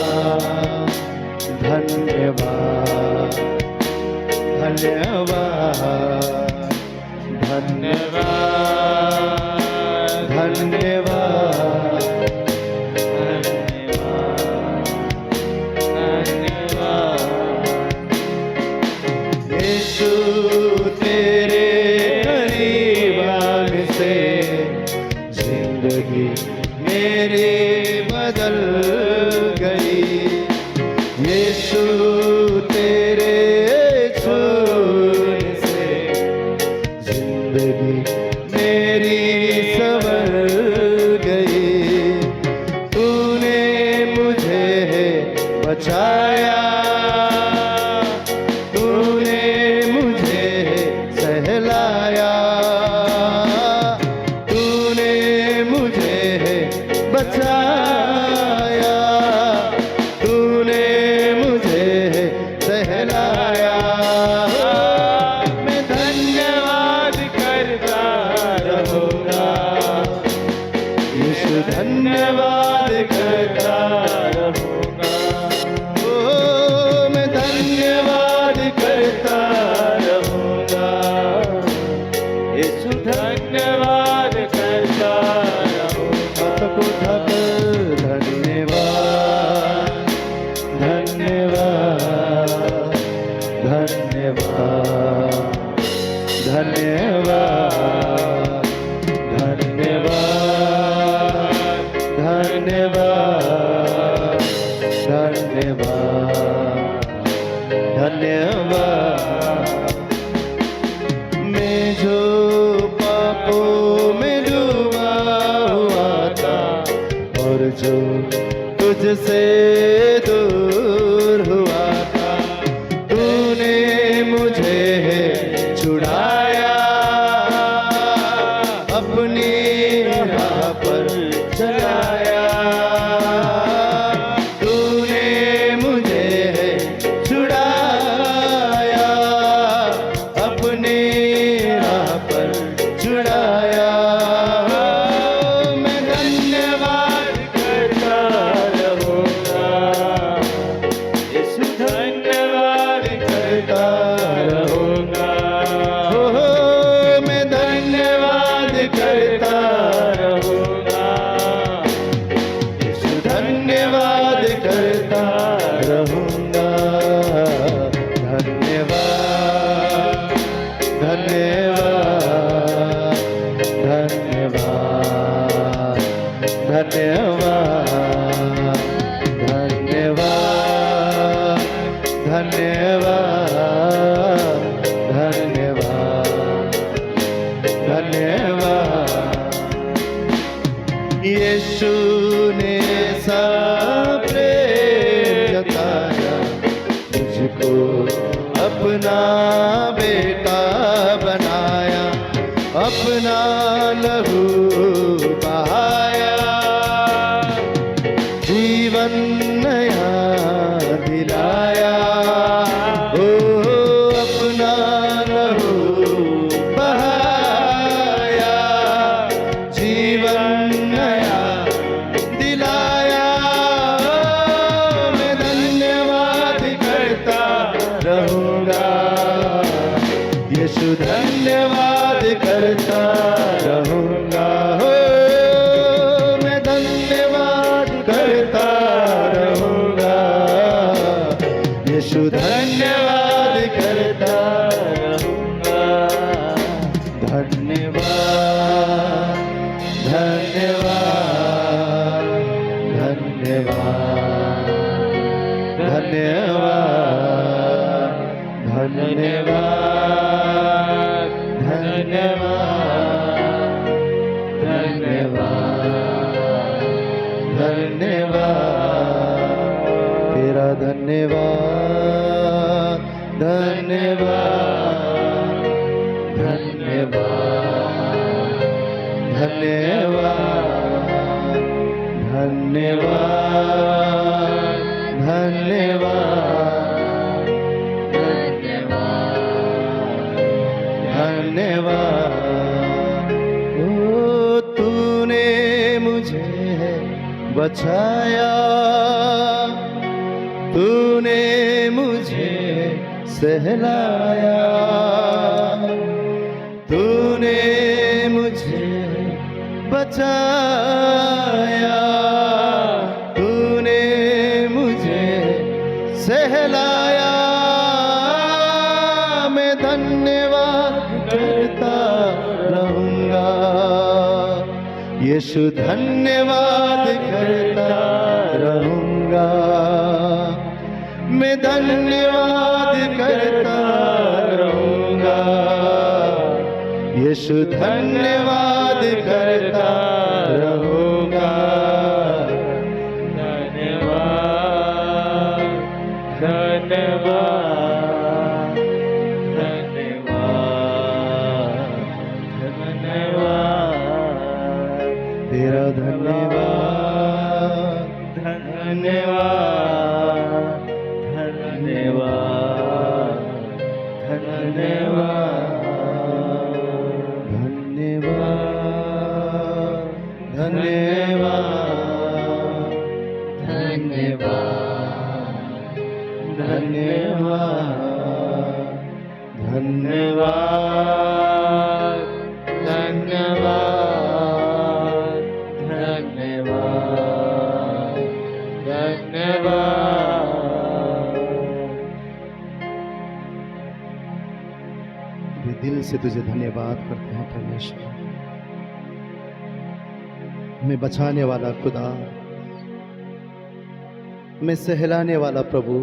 धन्यवाद, धन्यवाद, धन्यवाद, धन्यवाद, धन्यवाद। यीशु तेरे करीब आने से जिंदगी मेरी बदल गई। यीशु तेरे छूने से जिंदगी मेरी संवर गई। तूने मुझे बचाया, तूने मुझे सहलाया, तूने मुझे बचाया, तूने मुझे सहलाया। मैं धन्यवाद करता रहूंगा, यीशु धन्यवाद करता रहूंगा। ओ धन्यवाद। मैं जो पापों में डूबा हुआ था और जो तुझसे दूर हुआ था, तूने मुझे छुड़ाया, अपनी राह पर चलाया। तूने मुझे छुड़ाया, अपनी राह पर छुड़ाया। मैं धन्यवाद करता रहूँगा, यीशु धन्यवाद करता रहूँगा। मैं धन्यवाद करता रहूँगा, यीशु धन्यवाद करता रहूँगा। धन्यवाद, धन्यवाद, धन्यवाद, धन्यवाद, धन्यवाद, धन्यवाद, धन्यवाद, धन्यवाद। यीशु ने ऐसा प्रेम जताया, मुझको अपना बेटा बनाया, अपना लहू बहाया, जीवन नया दिलाया। ओ अपना लहू बहाया, जीवन नया दिलाया। मैं धन्यवाद करता रहूँगा, यीशु धन्यवाद करता रहूँगा। हो मैं धन्यवाद करता रहूँगा, यीशु धन्यवाद करता रहूँगा। धन्यवाद, धन्यवाद, धन्यवाद, धन्यवाद, धन्यवाद, धन्यवाद, धन्यवाद, धन्यवाद। तेरा धन्यवाद, धन्यवाद, धन्यवाद, धन्यवाद, धन्यवाद, धन्यवाद, धन्यवाद। ओ तूने मुझे बचाया, तूने मुझे सहलाया, तूने मुझे बचाया, तूने मुझे सहलाया। मैं धन्यवाद करता रहूँगा, यीशु धन्यवाद करता रहूँगा। मैं धन्यवाद करता रहूँगा, यीशु धन्यवाद करता रहूँगा। धन्यवाद, धन्यवाद, धन्यवाद, धन्यवाद। तेरा धन्यवाद, धन्यवाद, धन्यवाद, धन्यवाद, धन्यवाद, धन्यवाद, धन्यवाद, धन्यवाद, धन्यवाद, धन्यवाद, धन्यवाद, धन्यवाद। पूरे दिल से तुझे धन्यवाद करते हैं परमेश्वर, हमें बचाने वाला खुदा, हमें सहलाने वाला प्रभु,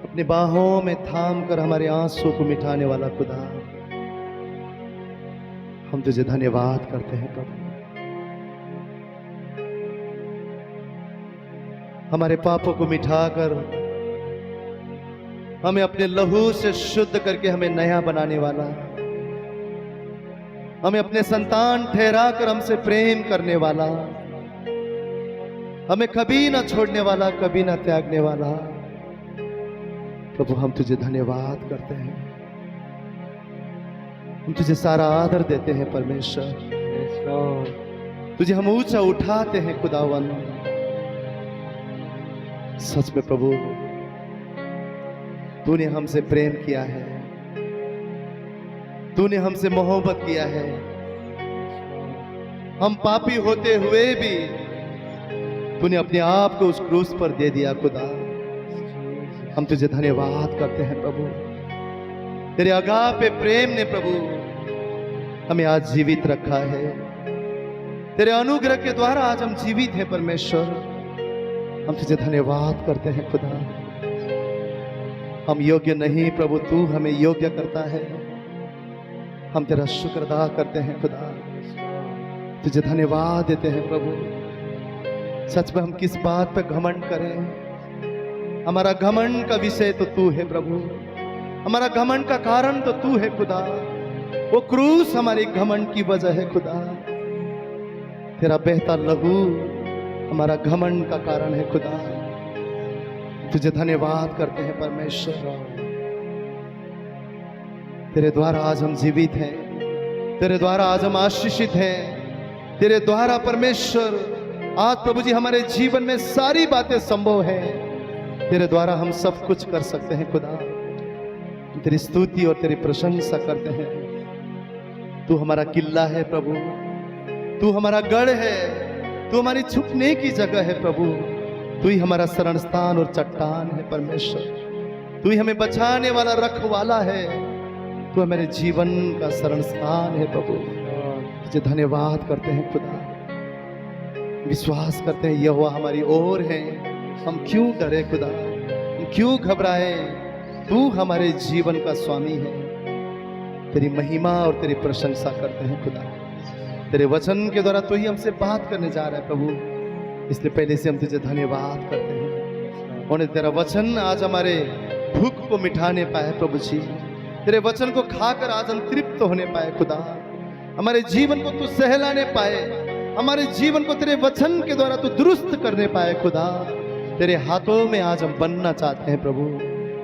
अपनी बाहों में थाम कर हमारे आंसू को मिटाने वाला खुदा, हम तुझे धन्यवाद करते हैं प्रभु। हमारे पापों को मिटाकर हमें अपने लहू से शुद्ध करके हमें नया बनाने वाला, हमें अपने संतान ठहरा कर हमसे प्रेम करने वाला, हमें कभी ना छोड़ने वाला, कभी ना त्यागने वाला प्रभु, हम तुझे धन्यवाद करते हैं। हम तुझे सारा आदर देते हैं परमेश्वर। तुझे हम ऊंचा उठाते हैं खुदावन। सच में प्रभु, तूने हमसे प्रेम किया है, तूने हमसे मोहब्बत किया है। हम पापी होते हुए भी तूने अपने आप को उस क्रूस पर दे दिया खुदा। हम तुझे धन्यवाद करते हैं प्रभु। तेरे अगापे प्रेम ने प्रभु हमें आज जीवित रखा है। तेरे अनुग्रह के द्वारा आज हम जीवित हैं परमेश्वर। हम तुझे धन्यवाद करते हैं खुदा। हम योग्य नहीं प्रभु, तू हमें योग्य करता है। हम तेरा शुक्र अदा करते हैं खुदा। तुझे धन्यवाद देते हैं प्रभु। सच में हम किस बात पर घमंड करें? हमारा घमंड का विषय तो तू है प्रभु। हमारा घमंड का कारण तो तू है खुदा। वो क्रूस हमारे घमंड की वजह है खुदा। तेरा बहता लहू हमारा घमंड का कारण है खुदा। तुझे धन्यवाद करते हैं परमेश्वर। तेरे द्वारा आज हम जीवित हैं। तेरे द्वारा आज हम आशीषित हैं। तेरे द्वारा परमेश्वर आज प्रभु जी हमारे जीवन में सारी बातें संभव हैं। तेरे द्वारा हम सब कुछ कर सकते हैं खुदा। तेरी स्तुति और तेरी प्रशंसा करते हैं। तू हमारा किला है प्रभु। तू हमारा गढ़ है। तू हमारी छुपने की जगह है प्रभु। तू ही हमारा शरण स्थान और चट्टान है परमेश्वर। तू ही हमें बचाने वाला रखवाला है। तू हमारे जीवन का शरण स्थान है प्रभु। तुझे धन्यवाद करते हैं खुदा। विश्वास करते हैं यहोवा हमारी ओर है। हम क्यों डरे खुदा? हम क्यों घबराए? तू हमारे जीवन का स्वामी है। तेरी महिमा और तेरी प्रशंसा करते हैं खुदा। तेरे वचन के द्वारा तू ही हमसे बात करने जा रहा है प्रभु। इसलिए पहले से हम तुझे धन्यवाद करते हैं। और तेरा वचन आज हमारे भूख को मिटाने पाए प्रभु जी। तेरे वचन को खाकर आज हम तृप्त होने पाए खुदा। हमारे जीवन को तू सहलाने पाए। हमारे जीवन को तेरे वचन के द्वारा तू दुरुस्त करने पाए खुदा। तेरे हाथों में आज हम बनना चाहते हैं प्रभु।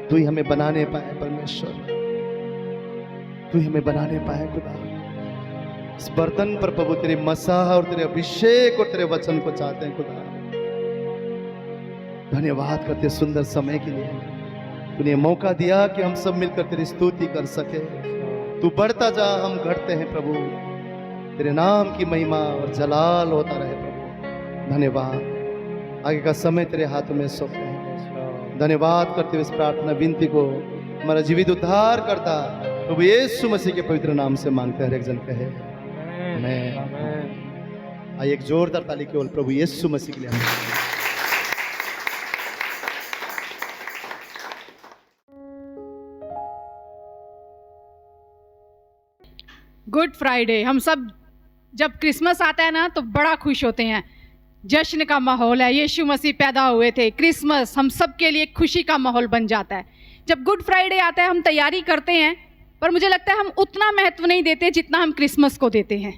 तू ही हमें बनाने पाए परमेश्वर। तू ही हमें बनाने पाए खुदा। इस बर्तन पर प्रभु तेरे मसाह और तेरे अभिषेक और तेरे वचन को चाहते हैं खुदा। धन्यवाद करते सुंदर समय के लिए। तूने मौका दिया कि हम सब मिलकर तेरी स्तुति कर सके। तू बढ़ता जा, हम घटते हैं प्रभु। तेरे नाम की महिमा और जलाल होता रहे प्रभु। धन्यवाद। आगे का समय तेरे हाथों में सौंपते हैं। धन्यवाद करते हुए इस प्रार्थना विनती को हमारा जीवित उद्धार करता प्रभु यीशु मसीह के पवित्र नाम से मांगते हैं। हर एक जन कहे आमेन। आइए एक जोरदार ताली केवल प्रभु यीशु मसीह के लिए। Good Friday. हम सब जब क्रिसमस आता है ना तो बड़ा खुश होते हैं। जश्न का माहौल है। यीशु मसीह पैदा हुए थे। क्रिसमस हम सब के लिए खुशी का माहौल बन जाता है। जब गुड फ्राइडे आता है हम तैयारी करते हैं, पर मुझे लगता है हम उतना महत्व नहीं देते जितना हम क्रिसमस को देते हैं।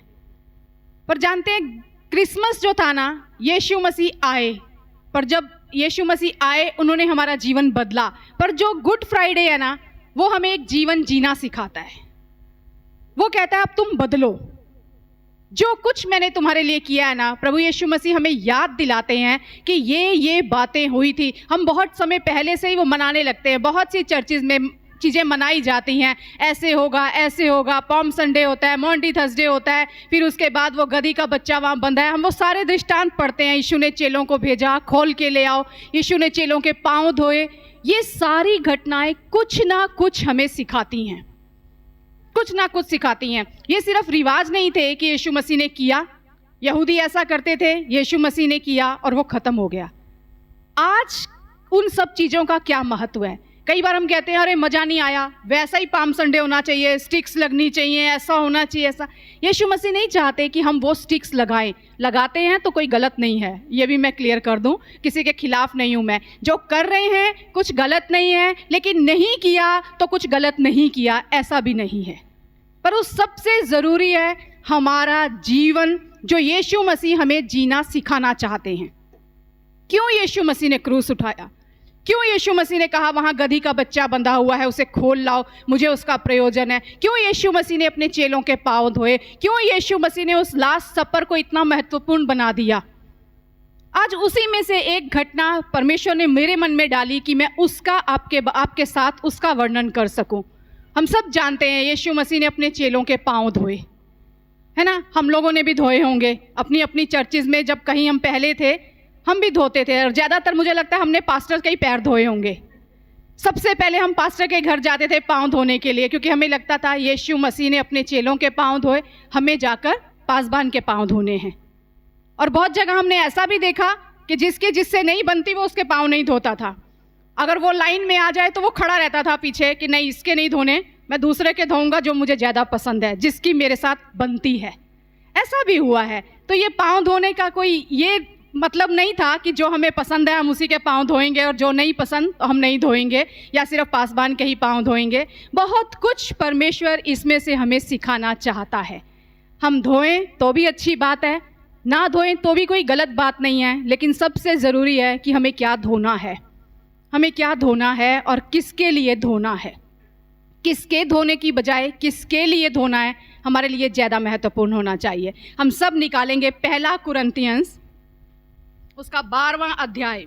पर जानते हैं क्रिसमस जो था ना, यीशु मसीह आए, पर जब यीशु मसीह आए उन्होंने हमारा जीवन बदला। पर जो गुड फ्राइडे है ना, वो हमें एक जीवन जीना सिखाता है। वो कहता है अब तुम बदलो। जो कुछ मैंने तुम्हारे लिए किया है ना, प्रभु यीशु मसीह हमें याद दिलाते हैं कि ये बातें हुई थी। हम बहुत समय पहले से ही वो मनाने लगते हैं। बहुत सी चर्चेज में चीज़ें मनाई जाती हैं, ऐसे होगा ऐसे होगा। पॉम संडे होता है, मॉन्टी थर्सडे होता है, फिर उसके बाद वो गधी का बच्चा वहाँ बंधा है। हम वो सारे दृष्टांत पढ़ते हैं। यीशु ने चेलों को भेजा, खोल के ले आओ। यीशु ने चेलों के पाँव धोए। ये सारी घटनाएं कुछ ना कुछ हमें सिखाती हैं, कुछ ना कुछ सिखाती हैं। ये सिर्फ रिवाज नहीं थे कि यीशु मसीह ने किया, यहूदी ऐसा करते थे, यीशु मसीह ने किया और वो ख़त्म हो गया। आज उन सब चीज़ों का क्या महत्व है? कई बार हम कहते हैं अरे मज़ा नहीं आया, वैसा ही पाम संडे होना चाहिए, स्टिक्स लगनी चाहिए, ऐसा होना चाहिए, ऐसा। यीशु मसीह नहीं चाहते कि हम वो स्टिक्स लगाएं। लगाते हैं तो कोई गलत नहीं है, ये भी मैं क्लियर कर दूं, किसी के खिलाफ नहीं हूं मैं। जो कर रहे हैं कुछ गलत नहीं है, लेकिन नहीं किया तो कुछ गलत नहीं किया, ऐसा भी नहीं है। पर उस सबसे ज़रूरी है हमारा जीवन जो यीशु मसीह हमें जीना सिखाना चाहते हैं। क्यों यीशु मसीह ने क्रूस उठाया? क्यों यीशु मसीह ने कहा वहाँ गधी का बच्चा बंधा हुआ है, उसे खोल लाओ, मुझे उसका प्रयोजन है? क्यों यीशु मसीह ने अपने चेलों के पाँव धोए? क्यों यीशु मसीह ने उस लास्ट सपर को इतना महत्वपूर्ण बना दिया? आज उसी में से एक घटना परमेश्वर ने मेरे मन में डाली कि मैं उसका आपके साथ उसका वर्णन कर सकूं। हम सब जानते हैं यीशु मसीह ने अपने चेलों के पाँव धोए, है ना? हम लोगों ने भी धोए होंगे अपनी अपनी चर्चिज़ में। जब कहीं हम पहले थे हम भी धोते थे, और ज़्यादातर मुझे लगता है हमने पास्टर के ही पैर धोए होंगे। सबसे पहले हम पास्टर के घर जाते थे पाँव धोने के लिए, क्योंकि हमें लगता था यीशु मसीह ने अपने चेलों के पाँव धोए, हमें जाकर पासबान के पाँव धोने हैं। और बहुत जगह हमने ऐसा भी देखा कि जिससे नहीं बनती वो उसके पाँव नहीं धोता था। अगर वो लाइन में आ जाए तो वो खड़ा रहता था पीछे कि नहीं, इसके नहीं धोने, मैं दूसरे के धोऊंगा जो मुझे ज़्यादा पसंद है, जिसकी मेरे साथ बनती है। ऐसा भी हुआ है। तो ये पाँव धोने का कोई ये मतलब नहीं था कि जो हमें पसंद है हम उसी के पाँव धोएंगे और जो नहीं पसंद तो हम नहीं धोएंगे, या सिर्फ पासबान के ही पाँव धोएंगे। बहुत कुछ परमेश्वर इसमें से हमें सिखाना चाहता है। हम धोएं तो भी अच्छी बात है, ना धोएं तो भी कोई गलत बात नहीं है, लेकिन सबसे ज़रूरी है कि हमें क्या धोना है, हमें क्या धोना है और किसके लिए धोना है। किसके धोने की बजाय किसके लिए धोना है, हमारे लिए ज़्यादा महत्वपूर्ण होना चाहिए। हम सब निकालेंगे पहला कुरिन्थियंस उसका 12वां अध्याय,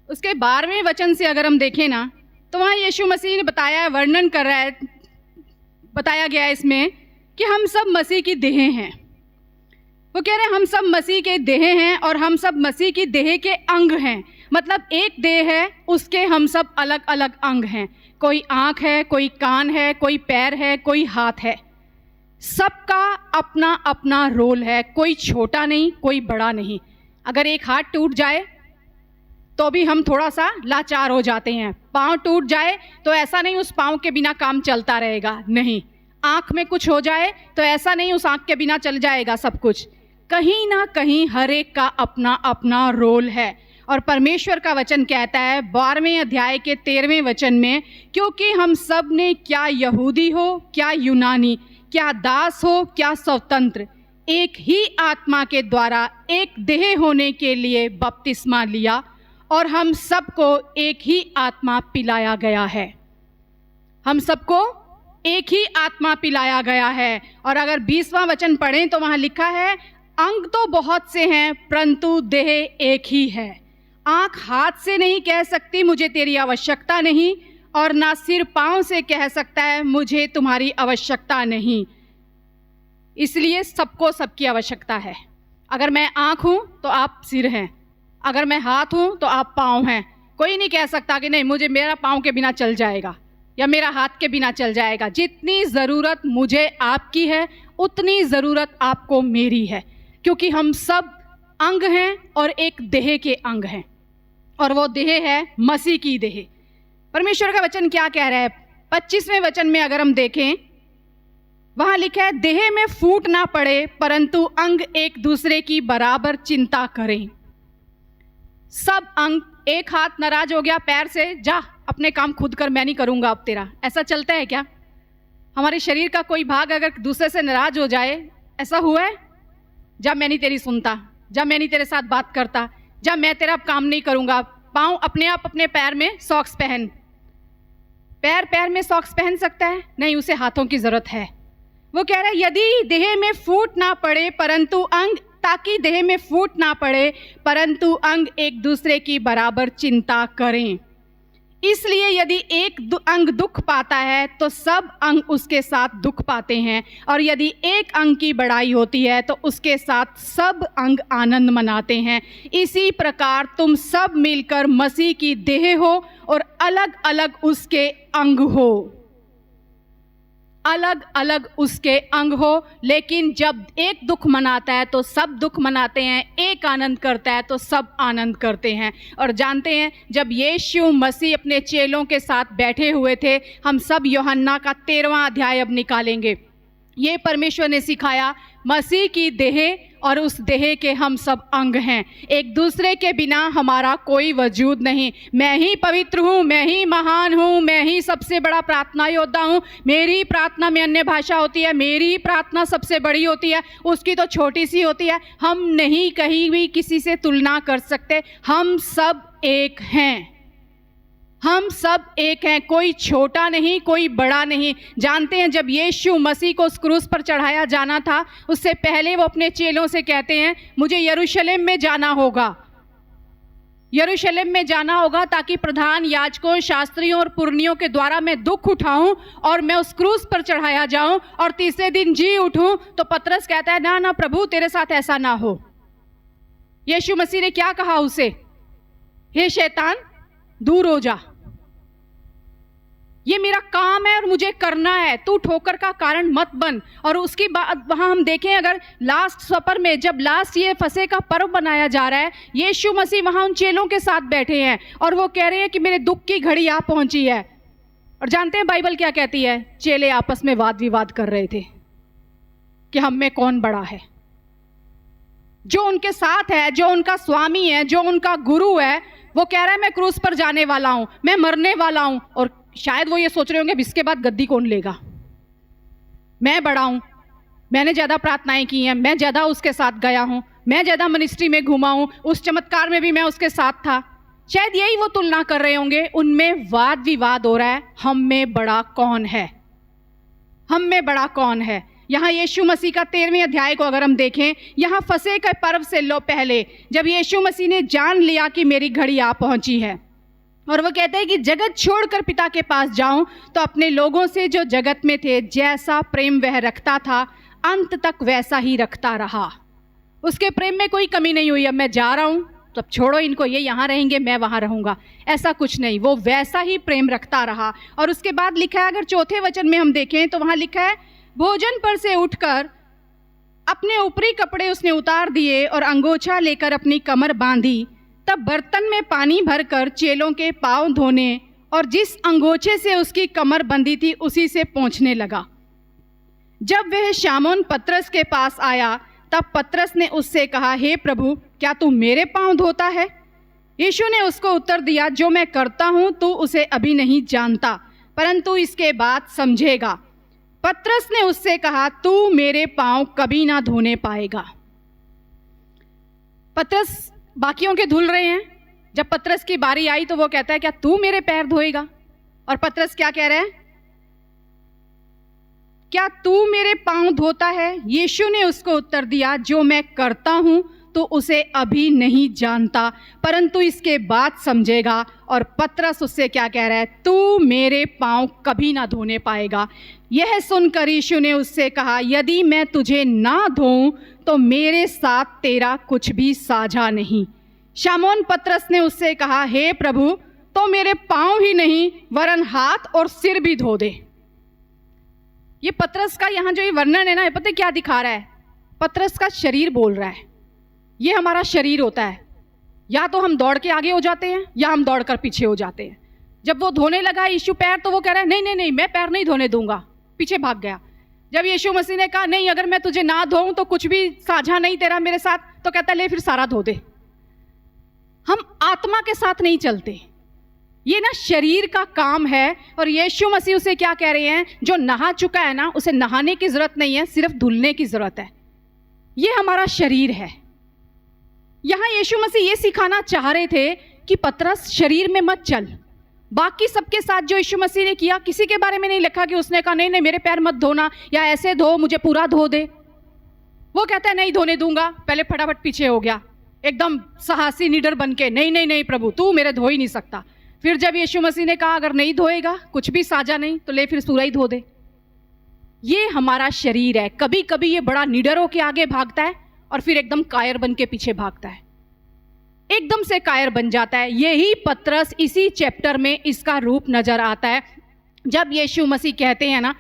उसके 12वें वचन से अगर हम देखें ना, तो वहाँ यीशु मसीह ने बताया है, वर्णन कर रहा है, बताया गया है इसमें कि हम सब मसीह की देह हैं। वो कह रहे हैं हम सब मसीह के देह हैं और हम सब मसीह की देह के अंग हैं। मतलब एक देह है, उसके हम सब अलग अलग अंग हैं। कोई आँख है, कोई कान है, कोई पैर है, कोई हाथ है। सबका अपना अपना रोल है, कोई छोटा नहीं, कोई बड़ा नहीं। अगर एक हाथ टूट जाए तो भी हम थोड़ा सा लाचार हो जाते हैं। पाँव टूट जाए तो ऐसा नहीं उस पाँव के बिना काम चलता रहेगा, नहीं। आँख में कुछ हो जाए तो ऐसा नहीं उस आँख के बिना चल जाएगा सब कुछ। कहीं ना कहीं हर एक का अपना अपना रोल है। और परमेश्वर का वचन कहता है 12वें अध्याय के 13वें वचन में, क्योंकि हम सब ने क्या यहूदी हो क्या यूनानी, क्या दास हो क्या स्वतंत्र, एक ही आत्मा के द्वारा एक देह होने के लिए बपतिस्मा लिया और हम सबको एक ही आत्मा पिलाया गया है। हम सबको एक ही आत्मा पिलाया गया है। और अगर 20वां वचन पढ़ें तो वहाँ लिखा है, अंग तो बहुत से हैं परंतु देह एक ही है। आँख हाथ से नहीं कह सकती मुझे तेरी आवश्यकता नहीं, और ना सिर पाँव से कह सकता है मुझे तुम्हारी आवश्यकता नहीं। इसलिए सबको सबकी आवश्यकता है। अगर मैं आँख हूँ तो आप सिर हैं, अगर मैं हाथ हूँ तो आप पाँव हैं। कोई नहीं कह सकता कि नहीं मुझे मेरा पाँव के बिना चल जाएगा या मेरा हाथ के बिना चल जाएगा। जितनी ज़रूरत मुझे आपकी है उतनी ज़रूरत आपको मेरी है, क्योंकि हम सब अंग हैं और एक देह के अंग हैं, और वो देह है मसीह की देह। परमेश्वर का वचन क्या कह रहा है? 25वें वचन में अगर हम देखें, वहाँ लिखा है, देह में फूट ना पड़े परंतु अंग एक दूसरे की बराबर चिंता करें। सब अंग, एक हाथ नाराज हो गया पैर से, जा अपने काम खुद कर, मैं नहीं करूँगा अब तेरा, ऐसा चलता है क्या? हमारे शरीर का कोई भाग अगर दूसरे से नाराज हो जाए, ऐसा हुआ है? जा मैं नहीं तेरी सुनता, जा मैं नहीं तेरे साथ बात करता, जा मैं तेरा काम नहीं करूँगा। पाँव अपने आप अपने पैर में सॉक्स पहन, पैर में सॉक्स पहन सकता है? नहीं, उसे हाथों की ज़रूरत है। वो कह रहा है यदि देह में फूट ना पड़े परंतु अंग, ताकि देह में फूट ना पड़े परंतु अंग एक दूसरे की बराबर चिंता करें। इसलिए यदि एक अंग दुख पाता है तो सब अंग उसके साथ दुख पाते हैं, और यदि एक अंग की बड़ाई होती है तो उसके साथ सब अंग आनंद मनाते हैं। इसी प्रकार तुम सब मिलकर मसीह की देह हो और अलग अलग उसके अंग हो। अलग अलग उसके अंग हो, लेकिन जब एक दुख मनाता है तो सब दुख मनाते हैं, एक आनंद करता है तो सब आनंद करते हैं। और जानते हैं, जब यीशु मसीह अपने चेलों के साथ बैठे हुए थे, हम सब यूहन्ना का 13वां अध्याय अब निकालेंगे। ये परमेश्वर ने सिखाया, मसीह की देह और उस देह के हम सब अंग हैं। एक दूसरे के बिना हमारा कोई वजूद नहीं। मैं ही पवित्र हूँ, मैं ही महान हूँ, मैं ही सबसे बड़ा प्रार्थना योद्धा हूँ, मेरी प्रार्थना में अन्य भाषा होती है, मेरी प्रार्थना सबसे बड़ी होती है, उसकी तो छोटी सी होती है। हम नहीं कहीं भी किसी से तुलना कर सकते। हम सब एक हैं, हम सब एक हैं, कोई छोटा नहीं, कोई बड़ा नहीं। जानते हैं, जब यीशु मसीह को उस क्रूस पर चढ़ाया जाना था, उससे पहले वो अपने चेलों से कहते हैं, मुझे यरूशलेम में जाना होगा, यरूशलेम में जाना होगा ताकि प्रधान याजकों, शास्त्रियों और पुरनियों के द्वारा मैं दुख उठाऊं और मैं उस क्रूस पर चढ़ाया जाऊं और तीसरे दिन जी उठूं। तो पतरस कहता है, ना ना प्रभु, तेरे साथ ऐसा ना हो। यीशु मसीह ने क्या कहा उसे? हे शैतान, दूर हो जा, ये मेरा काम है और मुझे करना है, तू ठोकर का कारण मत बन। और उसके बाद वहां हम देखें, अगर लास्ट सपर में, जब लास्ट ये फसह का पर्व बनाया जा रहा है, यीशु मसीह वहां उन चेलों के साथ बैठे हैं और वो कह रहे हैं कि मेरे दुख की घड़ी आ पहुंची है। और जानते हैं बाइबल क्या कहती है? चेले आपस में वाद विवाद कर रहे थे कि हम में कौन बड़ा है। जो उनके साथ है, जो उनका स्वामी है, जो उनका गुरु है, वो कह रहा है मैं क्रूस पर जाने वाला हूं, मैं मरने वाला हूं। और शायद वो ये सोच रहे होंगे, अब इसके बाद गद्दी कौन लेगा, मैं बड़ा हूं, मैंने ज्यादा प्रार्थनाएं की हैं, मैं ज्यादा उसके साथ गया हूं, मैं ज्यादा मिनिस्ट्री में घूमा हूं, उस चमत्कार में भी मैं उसके साथ था। शायद यही वो तुलना कर रहे होंगे। उनमें वाद विवाद हो रहा है, हम में बड़ा कौन है, हम में बड़ा कौन है। यहाँ यीशु मसीह का 13वें अध्याय को अगर हम देखें, यहाँ फसह के पर्व से लो पहले, जब यीशु मसीह ने जान लिया कि मेरी घड़ी आ पहुंची है, और वो कहते हैं कि जगत छोड़कर पिता के पास जाऊं, तो अपने लोगों से जो जगत में थे, जैसा प्रेम वह रखता था, अंत तक वैसा ही रखता रहा। उसके प्रेम में कोई कमी नहीं हुई। अब मैं जा रहा हूं तो अब छोड़ो इनको, ये यहाँ रहेंगे, मैं वहाँ रहूँगा, ऐसा कुछ नहीं। वो वैसा ही प्रेम रखता रहा। और उसके बाद लिखा है, अगर चौथे वचन में हम देखें तो वहाँ लिखा है, भोजन पर से उठकर अपने ऊपरी कपड़े उसने उतार दिए और अंगोछा लेकर अपनी कमर बांधी। तब बर्तन में पानी भरकर चेलों के पांव धोने और जिस अंगोछे से उसकी कमर बंधी थी उसी से पोंछने लगा। जब वह शामौन पतरस के पास आया, तब पतरस ने उससे कहा, हे प्रभु, क्या तू मेरे पांव धोता है? यीशु ने उसको उत्तर दिया, जो मैं करता हूं तू उसे अभी नहीं जानता, परंतु इसके बाद समझेगा। पतरस ने उससे कहा, तू मेरे पांव कभी ना धोने पाएगा। पतरस बाकियों के धुल रहे हैं, जब पतरस की बारी आई तो वो कहता है, क्या तू मेरे पैर धोएगा? और पतरस क्या कह रहा है? क्या तू मेरे पांव धोता है? यीशु ने उसको उत्तर दिया, जो मैं करता हूं तो उसे अभी नहीं जानता, परंतु इसके बाद समझेगा। और पतरस उससे क्या कह रहा है? तू मेरे पांव कभी ना धोने पाएगा। यह सुनकर यीशु ने उससे कहा, यदि मैं तुझे ना धोऊं तो मेरे साथ तेरा कुछ भी साझा नहीं। शामौन पतरस ने उससे कहा, हे प्रभु, तो मेरे पांव ही नहीं वरन हाथ और सिर भी धो दे। ये पतरस का यहाँ जो ये वर्णन है ना, पता है क्या दिखा रहा है? पतरस का शरीर बोल रहा है। ये हमारा शरीर होता है, या तो हम दौड़ के आगे हो जाते हैं या हम दौड़ कर पीछे हो जाते हैं। जब वो धोने लगा यीशु पैर, तो वो कह रहा है, नहीं नहीं नहीं, मैं पैर नहीं धोने दूंगा, पीछे भाग गया। जब यीशु मसीह ने कहा, नहीं, अगर मैं तुझे ना धोऊं तो कुछ भी साझा नहीं तेरा मेरे साथ, तो कहता ले फिर सारा धो दे। हम आत्मा के साथ नहीं चलते, ये ना शरीर का काम है। और यीशु मसीह उसे क्या कह रहे हैं? जो नहा चुका है ना, उसे नहाने की जरूरत नहीं है, सिर्फ धुलने की जरूरत है। ये हमारा शरीर है। यहाँ यीशु मसीह ये सिखाना चाह रहे थे कि पतरस, शरीर में मत चल। बाकी सबके साथ जो यीशु मसीह ने किया, किसी के बारे में नहीं लिखा कि उसने कहा नहीं नहीं मेरे पैर मत धोना, या ऐसे धो, मुझे पूरा धो दे। वो कहता है नहीं धोने दूंगा, पहले फटाफट पीछे हो गया, एकदम साहसी निडर बन के, नहीं नहीं नहीं प्रभु, तू मेरे धो ही नहीं सकता। फिर जब यीशु मसीह ने कहा अगर नहीं धोएगा, कुछ भी साझा नहीं, तो ले फिर पूरा ही धो दे। ये हमारा शरीर है। कभी कभी ये बड़ा निडर होके आगे भागता है और फिर एकदम कायर बन के पीछे भागता है, एकदम से कायर बन जाता है। यही पतरस, इसी चैप्टर में इसका रूप नजर आता है। जब यीशु मसीह कहते हैं ना,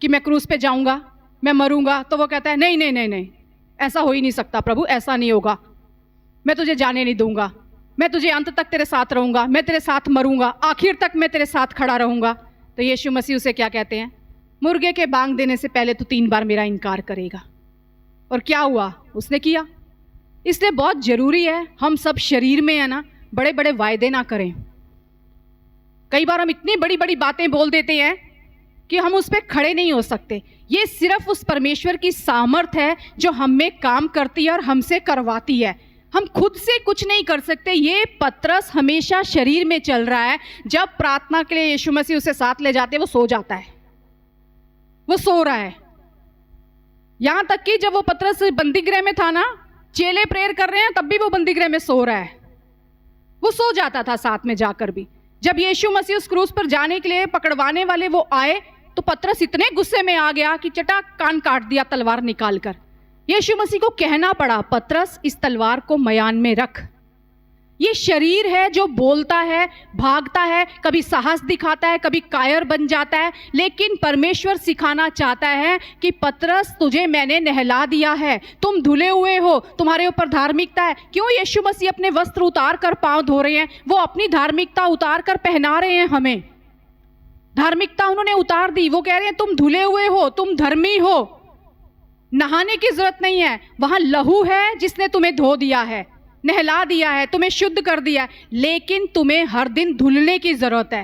कि मैं क्रूस पे जाऊंगा, मैं मरूंगा, तो वो कहता है नहीं नहीं नहीं नहीं, ऐसा हो ही नहीं सकता प्रभु, ऐसा नहीं होगा, मैं तुझे जाने नहीं दूंगा, मैं तुझे अंत तक तेरे साथ रहूंगा, मैं तेरे साथ मरूंगा, आखिर तक मैं तेरे साथ खड़ा रहूंगा। तो यीशु मसीह उसे क्या कहते हैं, मुर्गे के बांग देने से पहले तो 3 बार मेरा इनकार करेगा। और क्या हुआ, उसने किया। इसलिए बहुत जरूरी है, हम सब शरीर में है ना, बड़े बड़े वायदे ना करें। कई बार हम इतनी बड़ी बड़ी बातें बोल देते हैं कि हम उस पर खड़े नहीं हो सकते। ये सिर्फ उस परमेश्वर की सामर्थ है जो हम में काम करती है और हमसे करवाती है। हम खुद से कुछ नहीं कर सकते। ये पतरस हमेशा शरीर में चल रहा है। जब प्रार्थना के लिए यीशु मसीह उसे साथ ले जाते हैं, वो सो जाता है, वो सो रहा है। यहां तक कि जब वो पतरस बंदीगृह में था ना, चेले प्रेयर कर रहे हैं, तब भी वो बंदीगृह में सो रहा है। वो सो जाता था साथ में जाकर भी। जब यीशु मसीह उस क्रूस पर जाने के लिए पकड़वाने वाले वो आए, तो पतरस इतने गुस्से में आ गया कि चटाक कान काट दिया तलवार निकालकर। यीशु मसीह को कहना पड़ा, पतरस इस तलवार को मयान में रख। ये शरीर है जो बोलता है, भागता है, कभी साहस दिखाता है, कभी कायर बन जाता है। लेकिन परमेश्वर सिखाना चाहता है कि पतरस, तुझे मैंने नहला दिया है, तुम धुले हुए हो, तुम्हारे ऊपर धार्मिकता है। क्यों यीशु मसीह अपने वस्त्र उतार कर पांव धो रहे हैं? वो अपनी धार्मिकता उतार कर पहना रहे हैं हमें। धार्मिकता उन्होंने उतार दी। वो कह रहे हैं तुम धुले हुए हो, तुम धर्मी हो, नहाने की जरूरत नहीं है। वहां लहू है जिसने तुम्हें धो दिया है, नहला दिया है, तुम्हें शुद्ध कर दिया है। लेकिन तुम्हें हर दिन धुलने की जरूरत है,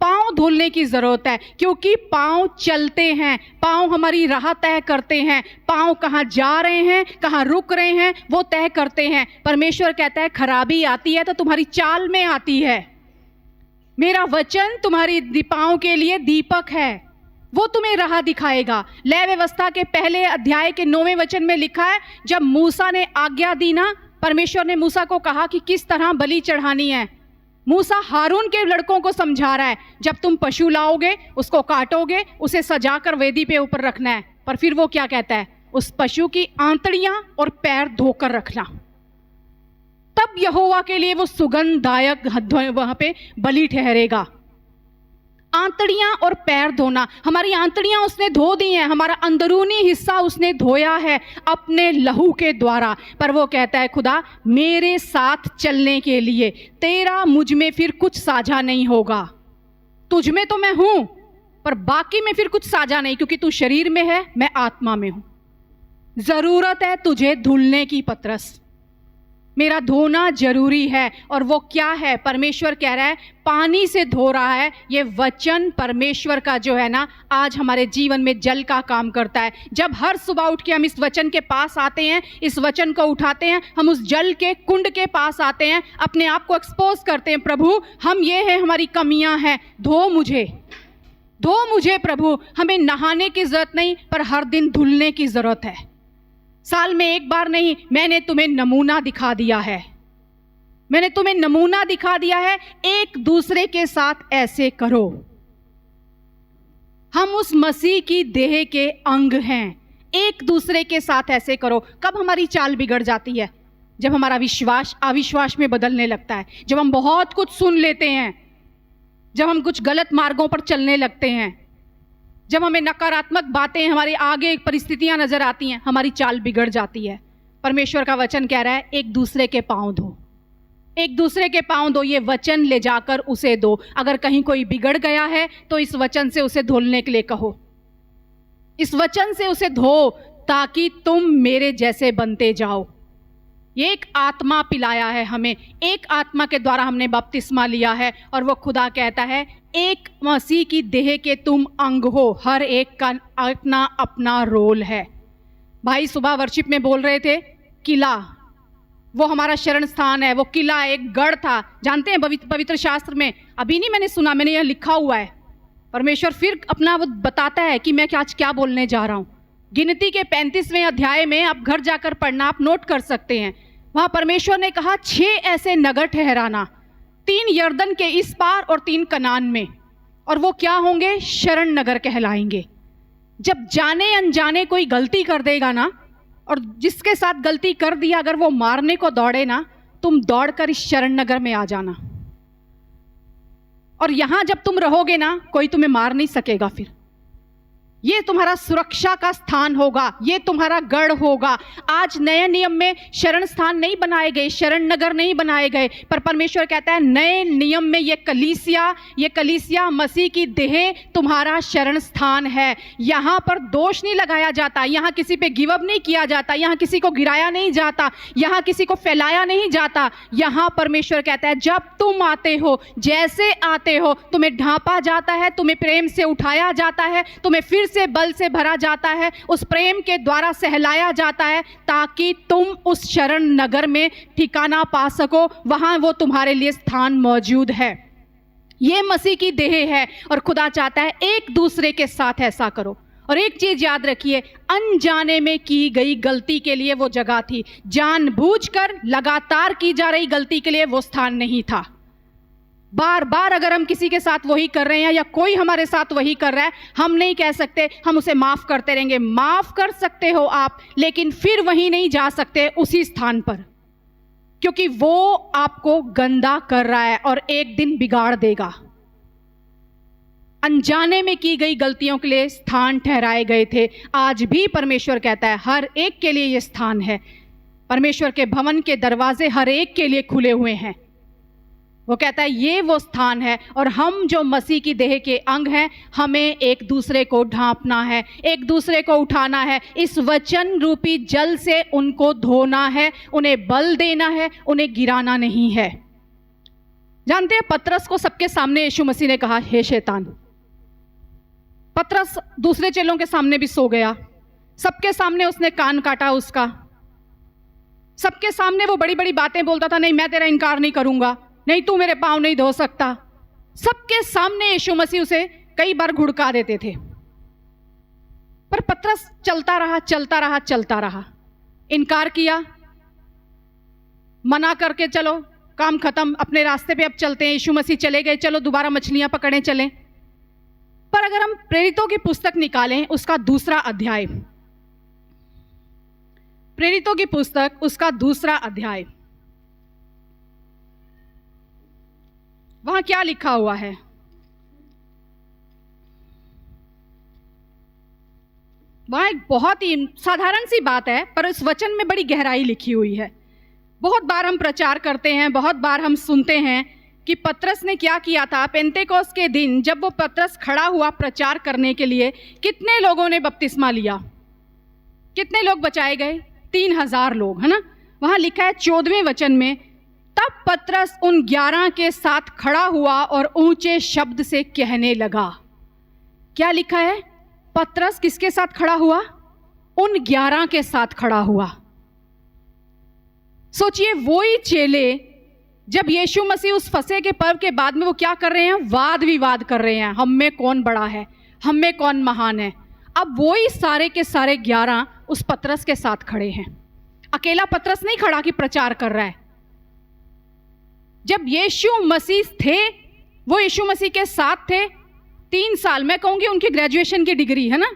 पांव धुलने की जरूरत है, क्योंकि पांव चलते हैं, पांव हमारी राह तय करते हैं। पांव कहां जा रहे हैं, कहां रुक रहे हैं, वो तय करते हैं। परमेश्वर कहता है खराबी आती है तो तुम्हारी चाल में आती है। मेरा वचन तुम्हारी पांव के लिए दीपक है, वो तुम्हें राह दिखाएगा। लय व्यवस्था के पहले अध्याय के 9वें वचन में लिखा है, जब मूसा ने आज्ञा दी ना, परमेश्वर ने मूसा को कहा कि किस तरह बलि चढ़ानी है। मूसा हारून के लड़कों को समझा रहा है, जब तुम पशु लाओगे, उसको काटोगे, उसे सजाकर वेदी पे ऊपर रखना है। पर फिर वो क्या कहता है, उस पशु की आंतड़ियां और पैर धोकर रखना, तब यहोवा के लिए वो सुगंधदायक वहां पे बलि ठहरेगा। आंतड़ियां और पैर धोना, हमारी आंतड़ियां उसने धो दी हैं, हमारा अंदरूनी हिस्सा उसने धोया है अपने लहू के द्वारा। पर वो कहता है खुदा, मेरे साथ चलने के लिए तेरा मुझ में फिर कुछ साझा नहीं होगा। तुझ में तो मैं हूं, पर बाकी में फिर कुछ साझा नहीं, क्योंकि तू शरीर में है, मैं आत्मा में हूं। जरूरत है तुझे धुलने की पतरस, मेरा धोना जरूरी है। और वो क्या है, परमेश्वर कह रहा है पानी से धो रहा है। ये वचन परमेश्वर का जो है ना, आज हमारे जीवन में जल का काम करता है। जब हर सुबह उठ के हम इस वचन के पास आते हैं, इस वचन को उठाते हैं, हम उस जल के कुंड के पास आते हैं, अपने आप को एक्सपोज करते हैं, प्रभु हम ये हैं, हमारी कमियां हैं, धो मुझे प्रभु। हमें नहाने की जरूरत नहीं, पर हर दिन धुलने की जरूरत है। साल में एक बार नहीं, मैंने तुम्हें नमूना दिखा दिया है, मैंने तुम्हें नमूना दिखा दिया है, एक दूसरे के साथ ऐसे करो। हम उस मसीह की देह के अंग हैं, एक दूसरे के साथ ऐसे करो। कब हमारी चाल बिगड़ जाती है? जब हमारा विश्वास अविश्वास में बदलने लगता है, जब हम बहुत कुछ सुन लेते हैं, जब हम कुछ गलत मार्गों पर चलने लगते हैं, जब हमें नकारात्मक बातें, हमारे आगे परिस्थितियां नजर आती हैं, हमारी चाल बिगड़ जाती है। परमेश्वर का वचन कह रहा है एक दूसरे के पांव धो, एक दूसरे के पांव धो। ये वचन ले जाकर उसे दो। अगर कहीं कोई बिगड़ गया है तो इस वचन से उसे धुलने के लिए कहो, इस वचन से उसे धो, ताकि तुम मेरे जैसे बनते जाओ। ये एक आत्मा पिलाया है हमें, एक आत्मा के द्वारा हमने बपतिस्मा लिया है। और वो खुदा कहता है एक मसीह की देह के तुम अंग हो, हर एक का अपना अपना रोल है। भाई सुबह वर्शिप में बोल रहे थे, किला वो हमारा शरण स्थान है, वो किला एक गढ़ था। जानते हैं पवित्र शास्त्र में, अभी नहीं मैंने सुना, मैंने यह लिखा हुआ है। परमेश्वर फिर अपना वो बताता है कि मैं आज क्या बोलने जा रहा हूँ। गिनती के 35वें अध्याय में आप घर जाकर पढ़ना, आप नोट कर सकते हैं। वहां परमेश्वर ने कहा 6 ऐसे नगर ठहराना, 3 यर्दन के इस पार और 3 कनान में। और वो क्या होंगे? शरण नगर कहलाएंगे। जब जाने अनजाने कोई गलती कर देगा ना, और जिसके साथ गलती कर दिया, अगर वो मारने को दौड़े ना, तुम दौड़कर इस शरण नगर में आ जाना। और यहां जब तुम रहोगे ना, कोई तुम्हें मार नहीं सकेगा। फिर ये तुम्हारा सुरक्षा का स्थान होगा, ये तुम्हारा गढ़ होगा। आज नए नियम में शरण स्थान नहीं बनाए गए, शरण नगर नहीं बनाए गए, पर परमेश्वर कहता है नए नियम में ये कलीसिया मसीह की देह तुम्हारा शरण स्थान है। यहाँ पर दोष नहीं लगाया जाता, यहाँ किसी पे गिव अप नहीं किया जाता, यहाँ किसी को गिराया नहीं जाता, यहाँ किसी को फैलाया नहीं जाता। यहाँ परमेश्वर कहता है जब तुम आते हो, जैसे आते हो, तुम्हें ढांपा जाता है, तुम्हें प्रेम से उठाया जाता है, तुम्हें फिर से बल से भरा जाता है, उस प्रेम के द्वारा सहलाया जाता है, ताकि तुम उस शरण नगर में ठिकाना पा सको। वहां वो तुम्हारे लिए स्थान मौजूद है। ये मसीह की देह है और खुदा चाहता है एक दूसरे के साथ ऐसा करो। और एक चीज याद रखिए, अनजाने में की गई गलती के लिए वो जगह थी, जानबूझकर लगातार की जा रही गलती के लिए वो स्थान नहीं था। बार बार अगर हम किसी के साथ वही कर रहे हैं या कोई हमारे साथ वही कर रहा है, हम नहीं कह सकते हम उसे माफ करते रहेंगे। माफ कर सकते हो आप, लेकिन फिर वहीं नहीं जा सकते उसी स्थान पर, क्योंकि वो आपको गंदा कर रहा है और एक दिन बिगाड़ देगा। अनजाने में की गई गलतियों के लिए स्थान ठहराए गए थे। आज भी परमेश्वर कहता है हर एक के लिए यह स्थान है। परमेश्वर के भवन के दरवाजे हर एक के लिए खुले हुए हैं। वो कहता है ये वो स्थान है, और हम जो मसीह की देह के अंग हैं, हमें एक दूसरे को ढांपना है, एक दूसरे को उठाना है, इस वचन रूपी जल से उनको धोना है, उन्हें बल देना है, उन्हें गिराना नहीं है। जानते हैं पतरस को सबके सामने यीशु मसीह ने कहा हे शैतान। पतरस दूसरे चेलों के सामने भी सो गया, सबके सामने उसने कान काटा उसका, सबके सामने वो बड़ी बड़ी बातें बोलता था, नहीं मैं तेरा इनकार नहीं करूंगा, नहीं तू मेरे पांव नहीं धो सकता। सबके सामने यीशु मसीह उसे कई बार घुड़का देते थे, पर पतरस चलता रहा, इनकार किया, मना करके चलो काम खत्म, अपने रास्ते पे अब चलते हैं। यीशु मसीह चले गए, चलो दोबारा मछलियां पकड़े चलें। पर अगर हम प्रेरितों की पुस्तक निकालें, उसका दूसरा अध्याय, प्रेरितों की पुस्तक उसका दूसरा अध्याय, वहां क्या लिखा हुआ है? वहां एक बहुत ही साधारण सी बात है, पर उस वचन में बड़ी गहराई लिखी हुई है। बहुत बार हम प्रचार करते हैं, बहुत बार हम सुनते हैं कि पतरस ने क्या किया था। पेंतेकोस्त के दिन जब वो पतरस खड़ा हुआ प्रचार करने के लिए, कितने लोगों ने बपतिस्मा लिया, कितने लोग बचाए गए? 3000 लोग, है ना। वहां लिखा है 14वें वचन में, तब पतरस उन 11 के साथ खड़ा हुआ और ऊंचे शब्द से कहने लगा। क्या लिखा है? पतरस किसके साथ खड़ा हुआ? उन 11 के साथ खड़ा हुआ। सोचिए, वो ही चेले जब यीशु मसीह उस फसह के पर्व के बाद में वो क्या कर रहे हैं? वाद विवाद कर रहे हैं, हम में कौन बड़ा है, हम में कौन महान है। अब वो ही सारे के सारे 11 उस पतरस के साथ खड़े हैं। अकेला पतरस नहीं खड़ा कि प्रचार कर रहा है। जब यीशु मसीह थे, वो यीशु मसीह के साथ थे 3 साल, मैं कहूंगी उनकी ग्रेजुएशन की डिग्री है ना,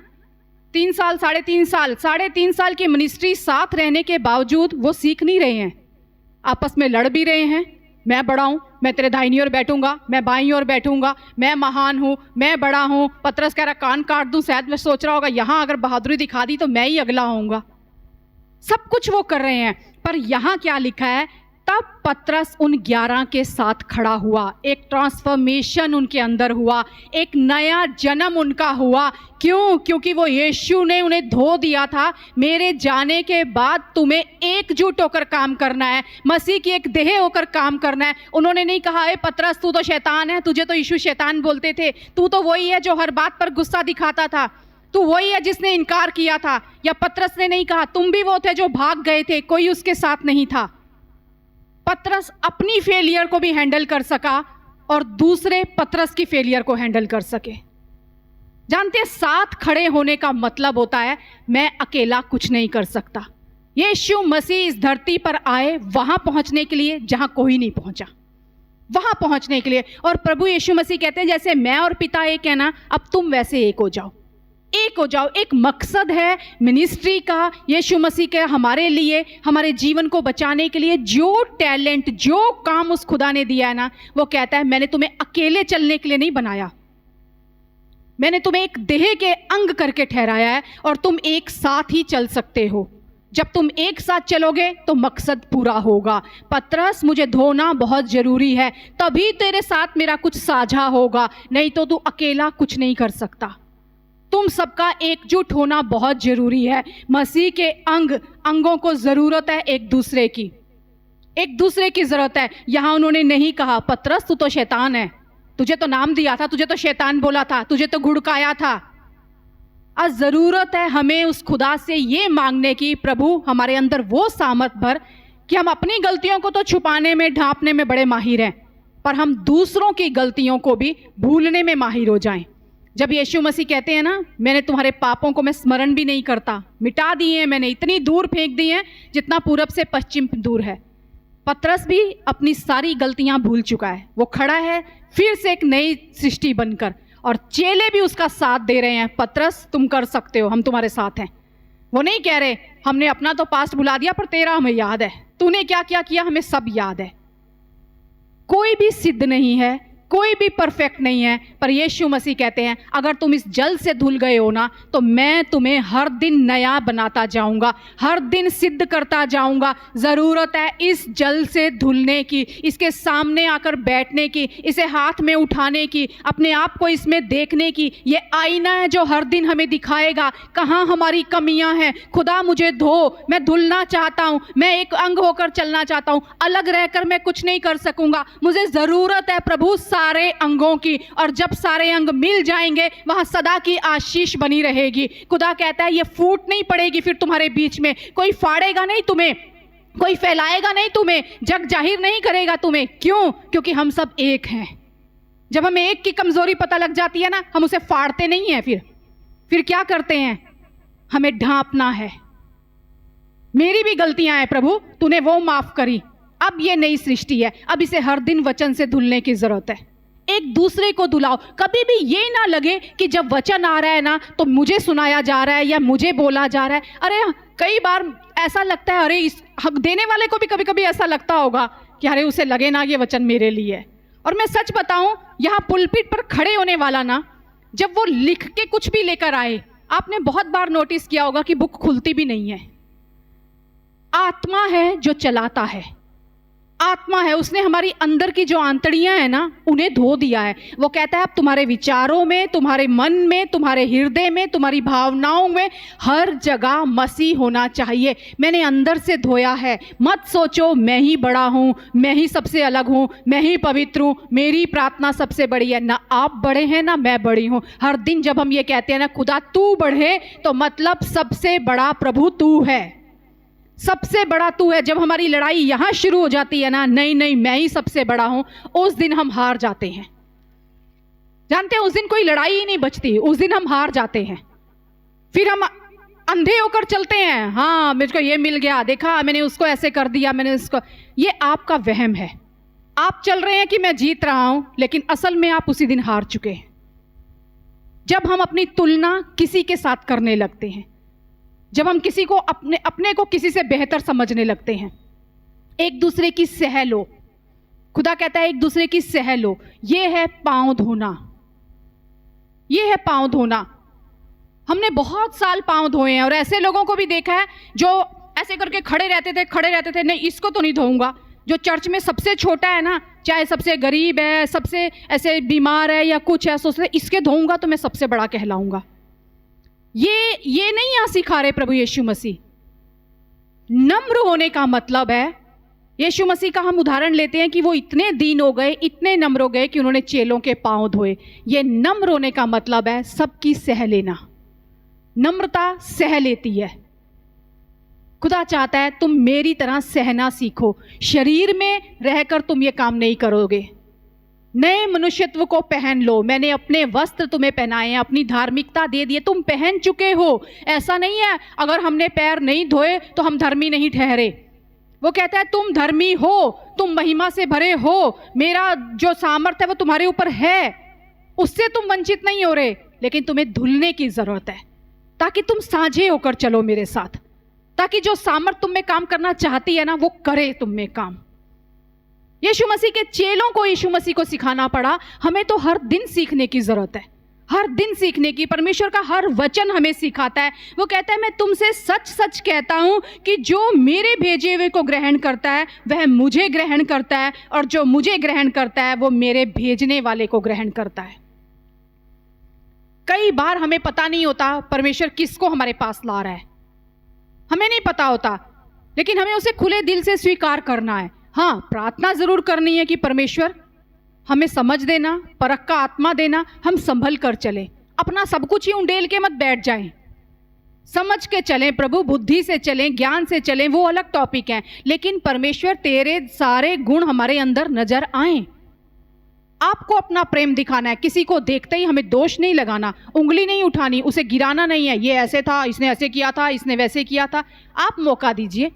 3 साल, 3.5 साल की मिनिस्ट्री साथ रहने के बावजूद वो सीख नहीं रहे हैं, आपस में लड़ भी रहे हैं। मैं बड़ा हूं, मैं तेरे दाहिनी ओर बैठूंगा, मैं बाईं ओर बैठूंगा, मैं महान हूं, मैं बड़ा हूं। पतरस कह रहा कान काट दूं, शायद मैं सोच रहा होगा यहां अगर बहादुरी दिखा दी तो मैं ही अगला होऊंगा। सब कुछ वो कर रहे हैं, पर यहां क्या लिखा है? तब पतरस उन 11 के साथ खड़ा हुआ। एक ट्रांसफॉर्मेशन उनके अंदर हुआ, एक नया जन्म उनका हुआ। क्यों? क्योंकि वो यीशु ने उन्हें धो दिया था। मेरे जाने के बाद तुम्हें एकजुट होकर काम करना है, मसीह की एक देह होकर काम करना है। उन्होंने नहीं कहा ए पतरस तू तो शैतान है, तुझे तो यीशु शैतान बोलते थे, तू तो वही है जो हर बात पर गुस्सा दिखाता था, तू वही है जिसने इनकार किया था। या पतरस ने नहीं कहा तुम भी वो थे जो भाग गए थे, कोई उसके साथ नहीं था। पतरस अपनी फेलियर को भी हैंडल कर सका और दूसरे पतरस की फेलियर को हैंडल कर सके। जानते हैं, साथ खड़े होने का मतलब होता है मैं अकेला कुछ नहीं कर सकता। यीशु मसीह इस धरती पर आए वहां पहुंचने के लिए जहां कोई नहीं पहुंचा, वहां पहुंचने के लिए। और प्रभु यीशु मसीह कहते हैं जैसे मैं और पिता एक है ना, अब तुम वैसे एक हो जाओ, एक हो जाओ। एक मकसद है मिनिस्ट्री का, यीशु मसीह के हमारे लिए, हमारे जीवन को बचाने के लिए जो टैलेंट, जो काम उस खुदा ने दिया है ना, वो कहता है मैंने तुम्हें अकेले चलने के लिए नहीं बनाया, मैंने तुम्हें एक देह के अंग करके ठहराया है और तुम एक साथ ही चल सकते हो। जब तुम एक साथ चलोगे तो मकसद पूरा होगा। पतरस, मुझे धोना बहुत ज़रूरी है, तभी तेरे साथ मेरा कुछ साझा होगा, नहीं तो तू अकेला कुछ नहीं कर सकता। तुम सबका एकजुट होना बहुत ज़रूरी है। मसीह के अंगों को ज़रूरत है एक दूसरे की, एक दूसरे की ज़रूरत है। यहाँ उन्होंने नहीं कहा पतरस तू तो शैतान है, तुझे तो नाम दिया था, तुझे तो शैतान बोला था, तुझे तो घुड़काया था। आज ज़रूरत है हमें उस खुदा से ये मांगने की, प्रभु हमारे अंदर वो सामर्थ भर कि हम अपनी गलतियों को तो छुपाने में, ढांपने में बड़े माहिर हैं, पर हम दूसरों की गलतियों को भी भूलने में माहिर हो जाएं। जब यीशु मसीह कहते हैं ना, मैंने तुम्हारे पापों को मैं स्मरण भी नहीं करता, मिटा दिए हैं मैंने, इतनी दूर फेंक दी हैं जितना पूरब से पश्चिम दूर है। पतरस भी अपनी सारी गलतियां भूल चुका है। वो खड़ा है फिर से एक नई सृष्टि बनकर, और चेले भी उसका साथ दे रहे हैं। पतरस तुम कर सकते हो, हम तुम्हारे साथ हैं। वो नहीं कह रहे हमने अपना तो पास्ट भुला दिया पर तेरा हमें याद है, तूने क्या क्या किया हमें सब याद है। कोई भी सिद्ध नहीं है, कोई भी परफेक्ट नहीं है, पर यीशु मसीह कहते हैं अगर तुम इस जल से धुल गए हो ना तो मैं तुम्हें हर दिन नया बनाता जाऊंगा, हर दिन सिद्ध करता जाऊंगा। ज़रूरत है इस जल से धुलने की, इसके सामने आकर बैठने की, इसे हाथ में उठाने की, अपने आप को इसमें देखने की। ये आईना है जो हर दिन हमें दिखाएगा कहाँ हमारी कमियां हैं। खुदा मुझे धो, मैं धुलना चाहता हूँ, मैं एक अंग होकर चलना चाहता हूँ, अलग रहकर मैं कुछ नहीं कर सकूंगा। मुझे ज़रूरत है प्रभु सारे अंगों की, और जब सारे अंग मिल जाएंगे वहां सदा की आशीष बनी रहेगी। खुदा कहता है ये फूट नहीं पड़ेगी फिर तुम्हारे बीच में, कोई फाड़ेगा नहीं तुम्हें, कोई फैलाएगा नहीं तुम्हें, जग जाहिर नहीं करेगा तुम्हें। क्यों? क्योंकि हम सब एक हैं। जब हमें एक की कमजोरी पता लग जाती है ना, हम उसे फाड़ते नहीं हैं, फिर क्या करते हैं, हमें ढांपना है। मेरी भी गलतियां हैं प्रभु, तूने वो माफ करी, अब ये नई सृष्टि है, अब इसे हर दिन वचन से धुलने की जरूरत है। एक दूसरे को धुलाओ। कभी भी ये ना लगे कि जब वचन आ रहा है ना तो मुझे सुनाया जा रहा है या मुझे बोला जा रहा है। अरे कई बार ऐसा लगता है, अरे इस हक देने वाले को भी कभी कभी ऐसा लगता होगा कि अरे उसे लगे ना ये वचन मेरे लिए है। और मैं सच बताऊं, यहाँ पुलपिट पर खड़े होने वाला ना, जब वो लिख के कुछ भी लेकर आए, आपने बहुत बार नोटिस किया होगा कि बुक खुलती भी नहीं है। आत्मा है जो चलाता है, आत्मा है, उसने हमारी अंदर की जो आंतड़ियां हैं ना उन्हें धो दिया है। वो कहता है अब तुम्हारे विचारों में, तुम्हारे मन में, तुम्हारे हृदय में, तुम्हारी भावनाओं में हर जगह मसीह होना चाहिए। मैंने अंदर से धोया है। मत सोचो मैं ही बड़ा हूँ, मैं ही सबसे अलग हूँ, मैं ही पवित्र हूँ, मेरी प्रार्थना सबसे बड़ी है। ना आप बड़े हैं ना मैं बड़ी हूँ। हर दिन जब हम ये कहते हैं ना खुदा तू बढ़े, तो मतलब सबसे बड़ा प्रभु तू है, सबसे बड़ा तू है। जब हमारी लड़ाई यहां शुरू हो जाती है ना, नहीं नहीं मैं ही सबसे बड़ा हूं, उस दिन हम हार जाते हैं। जानते हैं उस दिन कोई लड़ाई ही नहीं बचती, उस दिन हम हार जाते हैं। फिर हम अंधे होकर चलते हैं, हाँ मुझको ये मिल गया, देखा मैंने उसको ऐसे कर दिया, मैंने उसको। ये आपका वहम है। आप चल रहे हैं कि मैं जीत रहा हूं, लेकिन असल में आप उसी दिन हार चुके हैं। जब हम अपनी तुलना किसी के साथ करने लगते हैं, जब हम किसी को अपने को किसी से बेहतर समझने लगते हैं, एक दूसरे की सह लो। खुदा कहता है एक दूसरे की सह लो। ये है पांव धोना, ये है पांव धोना। हमने बहुत साल पांव धोए हैं, और ऐसे लोगों को भी देखा है जो ऐसे करके खड़े रहते थे, नहीं इसको तो नहीं धोऊंगा। जो चर्च में सबसे छोटा है ना, चाहे सबसे गरीब है, सबसे ऐसे बीमार है या कुछ है, सोचते इसके धोऊंगा तो मैं सबसे बड़ा कहलाऊंगा। ये नहीं यहां सिखा रहे प्रभु यीशु मसीह। नम्र होने का मतलब है, यीशु मसीह का हम उदाहरण लेते हैं कि वो इतने दीन हो गए, इतने नम्र हो गए कि उन्होंने चेलों के पांव धोए। ये नम्र होने का मतलब है सबकी सह लेना। नम्रता सह लेती है। खुदा चाहता है तुम मेरी तरह सहना सीखो। शरीर में रहकर तुम ये काम नहीं करोगे। नए मनुष्यत्व को पहन लो। मैंने अपने वस्त्र तुम्हें पहनाए हैं, अपनी धार्मिकता दे दी है, तुम पहन चुके हो। ऐसा नहीं है अगर हमने पैर नहीं धोए तो हम धर्मी नहीं ठहरे। वो कहता है तुम धर्मी हो, तुम महिमा से भरे हो, मेरा जो सामर्थ्य है वो तुम्हारे ऊपर है, उससे तुम वंचित नहीं हो रहे। लेकिन तुम्हें धुलने की जरूरत है ताकि तुम साझे होकर चलो मेरे साथ, ताकि जो सामर्थ्य तुम में काम करना चाहती है ना वो करे तुम में काम। यीशु मसीह के चेलों को यीशु मसीह को सिखाना पड़ा, हमें तो हर दिन सीखने की जरूरत है। हर दिन सीखने की। परमेश्वर का हर वचन हमें सिखाता है। वो कहता है मैं तुमसे सच सच कहता हूँ कि जो मेरे भेजे हुए को ग्रहण करता है वह मुझे ग्रहण करता है, और जो मुझे ग्रहण करता है वो मेरे भेजने वाले को ग्रहण करता है। कई बार हमें पता नहीं होता परमेश्वर किसको हमारे पास ला रहा है, हमें नहीं पता होता, लेकिन हमें उसे खुले दिल से स्वीकार करना है। हाँ, प्रार्थना जरूर करनी है कि परमेश्वर हमें समझ देना, परख का आत्मा देना, हम संभल कर चलें, अपना सब कुछ ही उंडेल के मत बैठ जाएं, समझ के चलें प्रभु, बुद्धि से चलें, ज्ञान से चलें, वो अलग टॉपिक है। लेकिन परमेश्वर तेरे सारे गुण हमारे अंदर नजर आए। आपको अपना प्रेम दिखाना है, किसी को देखते ही हमें दोष नहीं लगाना, उंगली नहीं उठानी, उसे गिराना नहीं है, ये ऐसे था, इसने ऐसे किया था, इसने वैसे किया था। आप मौका दीजिए,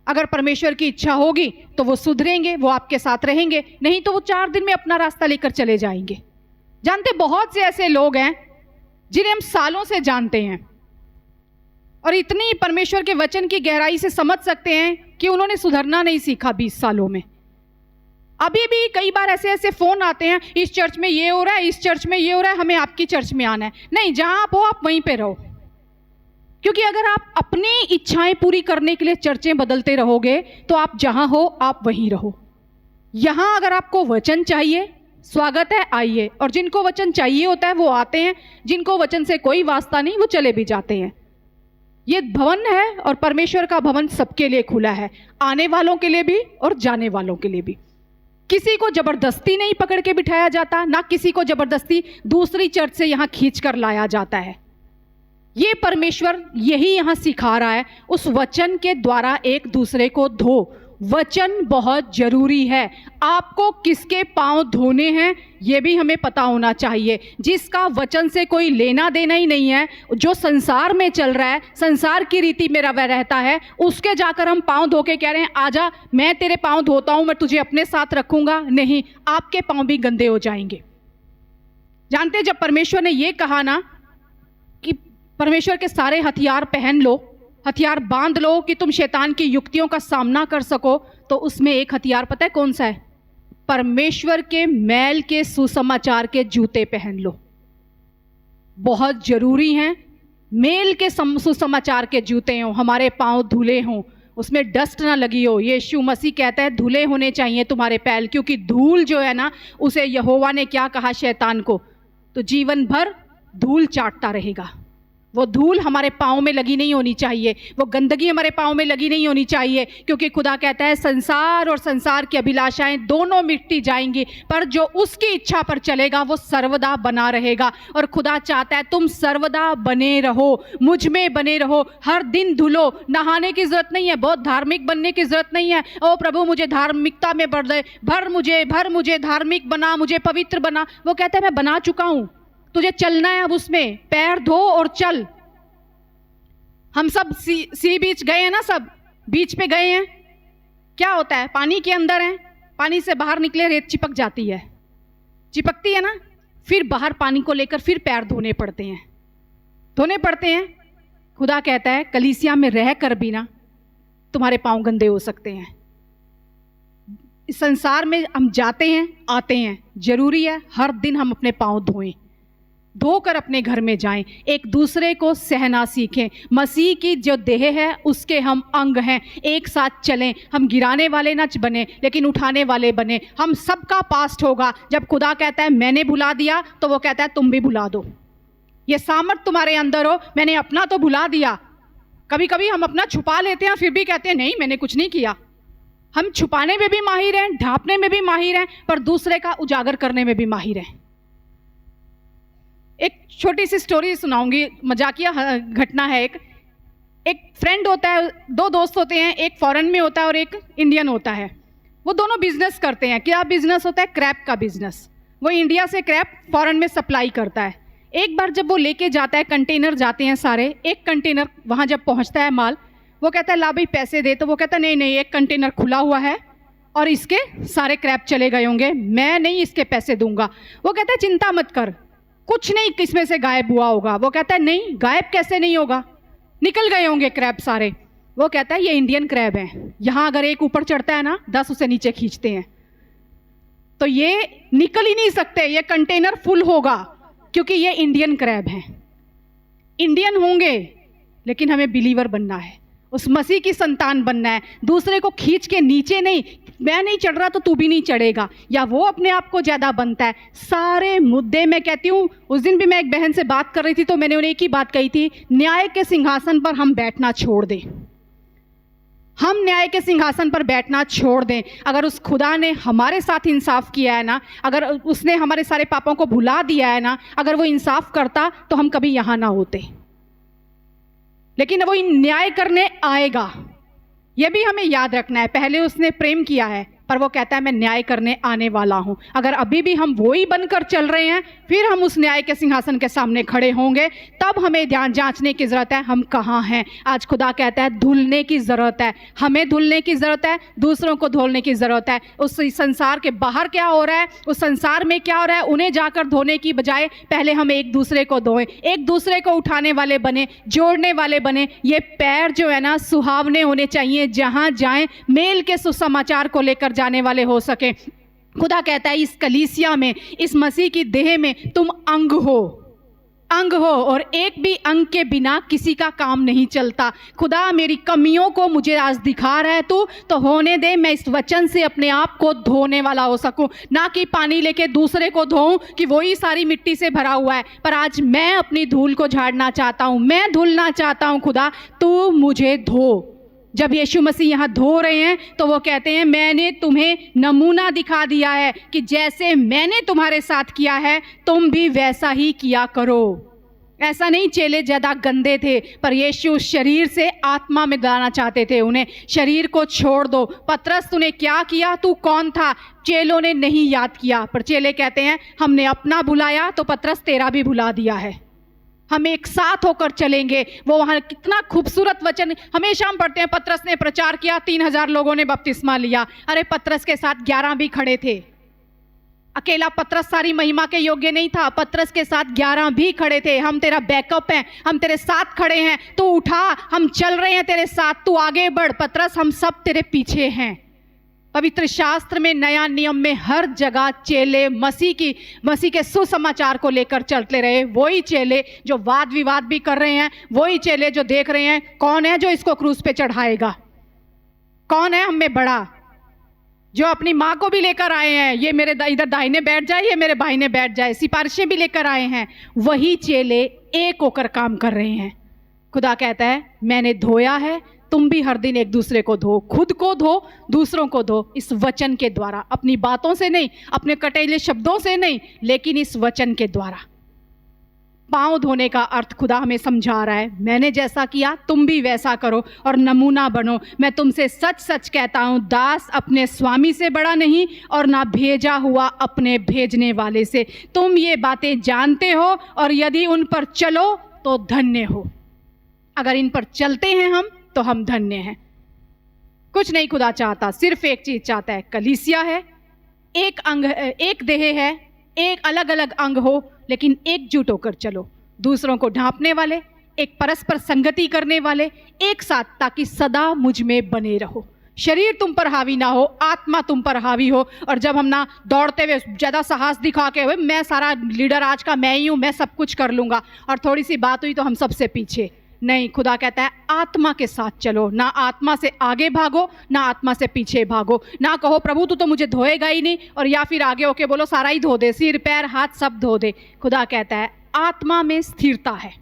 अगर परमेश्वर की इच्छा होगी तो वो सुधरेंगे, वो आपके साथ रहेंगे, नहीं तो वो 4 दिन में अपना रास्ता लेकर चले जाएंगे। जानते, बहुत से ऐसे लोग हैं जिन्हें हम सालों से जानते हैं और इतनी परमेश्वर के वचन की गहराई से समझ सकते हैं कि उन्होंने सुधरना नहीं सीखा 20 सालों में। अभी भी कई बार ऐसे ऐसे फोन आते हैं, इस चर्च में ये हो रहा है, इस चर्च में ये हो रहा है, हमें आपकी चर्च में आना है। नहीं, जहां आप हो आप वहीं पे रहो, क्योंकि अगर आप अपनी इच्छाएं पूरी करने के लिए चर्चें बदलते रहोगे तो आप जहां हो आप वहीं रहो। यहां अगर आपको वचन चाहिए, स्वागत है, आइए। और जिनको वचन चाहिए होता है वो आते हैं, जिनको वचन से कोई वास्ता नहीं वो चले भी जाते हैं। ये भवन है और परमेश्वर का भवन सबके लिए खुला है, आने वालों के लिए भी और जाने वालों के लिए भी। किसी को जबरदस्ती नहीं पकड़ के बिठाया जाता, ना किसी को जबरदस्ती दूसरी चर्च से यहां खींच कर लाया जाता है। ये परमेश्वर यही यहां सिखा रहा है, उस वचन के द्वारा एक दूसरे को धो। वचन बहुत जरूरी है। आपको किसके पांव धोने हैं ये भी हमें पता होना चाहिए। जिसका वचन से कोई लेना देना ही नहीं है, जो संसार में चल रहा है, संसार की रीति में वह रहता है, उसके जाकर हम पांव धो के कह रहे हैं आजा मैं तेरे पांव धोता हूं, मैं तुझे अपने साथ रखूंगा, नहीं, आपके पांव भी गंदे हो जाएंगे। जानते, जब परमेश्वर ने यह कहा ना कि परमेश्वर के सारे हथियार पहन लो, हथियार बांध लो कि तुम शैतान की युक्तियों का सामना कर सको, तो उसमें एक हथियार पता है कौन सा है? परमेश्वर के मैल के सुसमाचार के जूते पहन लो। बहुत जरूरी हैं। मेल के सुसमाचार के जूते हों, हमारे पांव धुले हों, उसमें डस्ट ना लगी हो। यीशु मसीह कहता है धुले होने चाहिए तुम्हारे पैर, क्योंकि धूल जो है ना, उसे यहोवा ने क्या कहा शैतान को, तो जीवन भर धूल चाटता रहेगा। वो धूल हमारे पाँव में लगी नहीं होनी चाहिए, वो गंदगी हमारे पाँव में लगी नहीं होनी चाहिए, क्योंकि खुदा कहता है संसार और संसार की अभिलाषाएं दोनों मिटती जाएंगी, पर जो उसकी इच्छा पर चलेगा वो सर्वदा बना रहेगा। और खुदा चाहता है तुम सर्वदा बने रहो, मुझ में बने रहो, हर दिन धुलो। नहाने की जरूरत नहीं है, बहुत धार्मिक बनने की जरूरत नहीं है। ओ प्रभु मुझे धार्मिकता में भर दे, भर मुझे धार्मिक बना, मुझे पवित्र बना। वो कहता है मैं बना चुका हूं, तुझे चलना है अब उसमें, पैर धो और चल। हम सब सी बीच गए हैं ना, सब बीच पे गए हैं, क्या होता है? पानी के अंदर हैं, पानी से बाहर निकले रेत चिपक जाती है, चिपकती है ना, फिर बाहर पानी को लेकर फिर पैर धोने पड़ते हैं। खुदा कहता है कलीसिया में रह कर भी ना तुम्हारे पांव गंदे हो सकते हैं। इस संसार में हम जाते हैं आते हैं, जरूरी है हर दिन हम अपने पांव धोएं, धोकर अपने घर में जाएं, एक दूसरे को सहना सीखें। मसीह की जो देह है उसके हम अंग हैं, एक साथ चलें। हम गिराने वाले ना बने लेकिन उठाने वाले बने। हम सबका पास्ट होगा। जब खुदा कहता है मैंने भुला दिया, तो वो कहता है तुम भी भुला दो। ये सामर्थ तुम्हारे अंदर हो, मैंने अपना तो भुला दिया। कभी कभी हम अपना छुपा लेते हैं, फिर भी कहते हैं नहीं मैंने कुछ नहीं किया। हम छुपाने में भी माहिर हैं, ढांपने में भी माहिर हैं, पर दूसरे का उजागर करने में भी माहिर हैं। एक छोटी सी स्टोरी सुनाऊंगी, मजाकिया घटना है। एक फ्रेंड होता है, 2 दोस्त होते हैं, एक फॉरेन में होता है और एक इंडियन होता है। वो दोनों बिजनेस करते हैं। क्या बिजनेस होता है? क्रैप का बिजनेस। वो इंडिया से क्रैप फॉरेन में सप्लाई करता है। एक बार जब वो लेके जाता है, कंटेनर जाते हैं सारे, एक कंटेनर वहाँ जब पहुँचता है माल, वो कहता है ला भाई पैसे दे, तो वो कहता है नहीं, एक कंटेनर खुला हुआ है और इसके सारे क्रैप चले गए होंगे, मैं नहीं इसके पैसे दूंगा। वो कहता है चिंता मत कर, कुछ नहीं किसमें से गायब हुआ होगा। वो कहता है नहीं, गायब कैसे नहीं होगा, निकल गए होंगे क्रैब सारे। वो कहता है ये इंडियन क्रैब है, यहां अगर एक ऊपर चढ़ता है ना 10 उसे नीचे खींचते हैं, तो ये निकल ही नहीं सकते, ये कंटेनर फुल होगा। क्योंकि ये इंडियन क्रैब हैं। इंडियन होंगे लेकिन हमें बिलीवर बनना है, उस मसीह की संतान बनना है। दूसरे को खींच के नीचे नहीं, मैं नहीं चढ़ रहा तो तू भी नहीं चढ़ेगा, या वो अपने आप को ज़्यादा बनता है। सारे मुद्दे मैं कहती हूँ, उस दिन भी मैं एक बहन से बात कर रही थी तो मैंने उन्हें एक ही बात कही थी, न्याय के सिंहासन पर हम बैठना छोड़ दें। हम न्याय के सिंहासन पर बैठना छोड़ दें। अगर उस खुदा ने हमारे साथ इंसाफ किया है ना, अगर उसने हमारे सारे पापों को भुला दिया है ना, अगर वो इंसाफ करता तो हम कभी यहाँ ना होते। लेकिन वो न्याय करने आएगा, ये भी हमें याद रखना है। पहले उसने प्रेम किया है, पर वो कहता है मैं न्याय करने आने वाला हूँ। अगर अभी भी हम वो ही बनकर चल रहे हैं, फिर हम उस न्याय के सिंहासन के सामने खड़े होंगे, तब हमें ध्यान जांचने की ज़रूरत है हम कहाँ हैं। आज खुदा कहता है धुलने की ज़रूरत है, हमें धुलने की ज़रूरत है, दूसरों को धोने की ज़रूरत है। उस संसार के बाहर क्या हो रहा है, उस संसार में क्या हो रहा है, उन्हें जाकर धोने की बजाय पहले हम एक दूसरे को धोएं, एक दूसरे को उठाने वाले बने, जोड़ने वाले बने। ये पैर जो है ना सुहावने होने चाहिए, जहाँ जाएं मेल के सुसमाचार को लेकर जाने वाले हो सके। खुदा कहता है इस कलीसिया में, इस मसीह की देह में तुम अंग हो, अंग हो, और एक भी अंग के बिना किसी का काम नहीं चलता। खुदा मेरी कमियों को मुझे आज दिखा रहा है तू, तो होने दे मैं इस वचन से अपने आप को धोने वाला हो सकूं, ना कि पानी लेके दूसरे को धोऊं कि वही सारी मिट्टी से भरा हुआ है। पर आज मैं अपनी धूल को झाड़ना चाहता हूं, मैं धुलना चाहता हूं। खुदा तू मुझे धो। जब यीशु मसीह यहाँ धो रहे हैं तो वो कहते हैं मैंने तुम्हें नमूना दिखा दिया है कि जैसे मैंने तुम्हारे साथ किया है तुम भी वैसा ही किया करो। ऐसा नहीं चेले ज़्यादा गंदे थे, पर यीशु शरीर से आत्मा में लाना चाहते थे उन्हें। शरीर को छोड़ दो। पतरस तूने क्या किया, तू कौन था? चेलों ने नहीं याद किया, पर चेले कहते हैं हमने अपना भुलाया तो पतरस तेरा भी भुला दिया है। हम एक साथ होकर चलेंगे। वो वहाँ कितना खूबसूरत वचन हमेशा हम पढ़ते हैं, पतरस ने प्रचार किया, 3000 लोगों ने बपतिस्मा लिया। अरे पतरस के साथ 11 भी खड़े थे। अकेला पतरस सारी महिमा के योग्य नहीं था, पतरस के साथ 11 भी खड़े थे। हम तेरा बैकअप हैं, हम तेरे साथ खड़े हैं, तू उठा, हम चल रहे हैं तेरे साथ, तू आगे बढ़। पतरस हम सब तेरे पीछे हैं। पवित्र शास्त्र में, नया नियम में हर जगह चेले मसीह के सुसमाचार को लेकर चलते रहे। वही चेले जो वाद विवाद भी कर रहे हैं, वही चेले जो देख रहे हैं कौन है जो इसको क्रूस पे चढ़ाएगा, कौन है हम में बड़ा, जो अपनी माँ को भी लेकर आए हैं, ये मेरे इधर दाहिने बैठ जाए, ये मेरे बाहिने बैठ जाए, सिफारिशें भी लेकर आए हैं। वही चेले एक होकर काम कर रहे हैं। खुदा कहता है मैंने धोया है, तुम भी हर दिन एक दूसरे को धो, खुद को धो, दूसरों को धो, इस वचन के द्वारा, अपनी बातों से नहीं, अपने कटेले शब्दों से नहीं, लेकिन इस वचन के द्वारा। पाँव धोने का अर्थ खुदा हमें समझा रहा है, मैंने जैसा किया तुम भी वैसा करो और नमूना बनो। मैं तुमसे सच सच कहता हूँ, दास अपने स्वामी से बड़ा नहीं और ना भेजा हुआ अपने भेजने वाले से। तुम ये बातें जानते हो और यदि उन पर चलो तो धन्य हो। अगर इन पर चलते हैं हम तो हम धन्य हैं। कुछ नहीं खुदा चाहता, सिर्फ एक चीज चाहता है, कलीसिया है, एक अंग, एक देह है, एक अलग अलग अंग हो, लेकिन एकजुट होकर चलो, दूसरों को ढांपने वाले, एक परस्पर संगति करने वाले, एक साथ, ताकि सदा मुझ में बने रहो। शरीर तुम पर हावी ना हो, आत्मा तुम पर हावी हो। और जब हम ना दौड़ते हुए ज़्यादा साहस दिखा के मैं सारा लीडर आज का मैं ही हूँ, मैं सब कुछ कर लूँगा, और थोड़ी सी बात हुई तो हम सबसे पीछे। नहीं, खुदा कहता है आत्मा के साथ चलो, ना आत्मा से आगे भागो ना आत्मा से पीछे भागो। ना कहो प्रभु तू तो मुझे धोएगा ही नहीं, और या फिर आगे होके बोलो सारा ही धो दे, सिर पैर हाथ सब धो दे। खुदा कहता है आत्मा में स्थिरता है,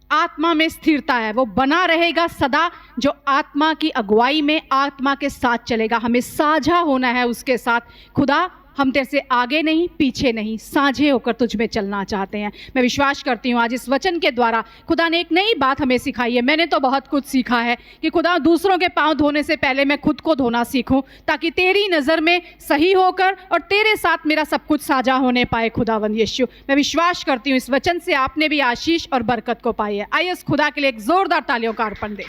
आत्मा में स्थिरता है, वो बना रहेगा सदा, जो आत्मा की अगुवाई में आत्मा के साथ चलेगा। हमें साझा होना है उसके साथ। खुदा हम तेरे से आगे नहीं पीछे नहीं, साझे होकर तुझ में चलना चाहते हैं। मैं विश्वास करती हूँ आज इस वचन के द्वारा खुदा ने एक नई बात हमें सिखाई है। मैंने तो बहुत कुछ सीखा है कि खुदा दूसरों के पाँव धोने से पहले मैं खुद को धोना सीखूं, ताकि तेरी नज़र में सही होकर और तेरे साथ मेरा सब कुछ साझा होने पाए। खुदावंद यीशु, मैं विश्वास करती हूँ इस वचन से आपने भी आशीष और बरकत को पाई है। आइए इस खुदा के लिए एक जोरदार तालियों का अर्पण दें।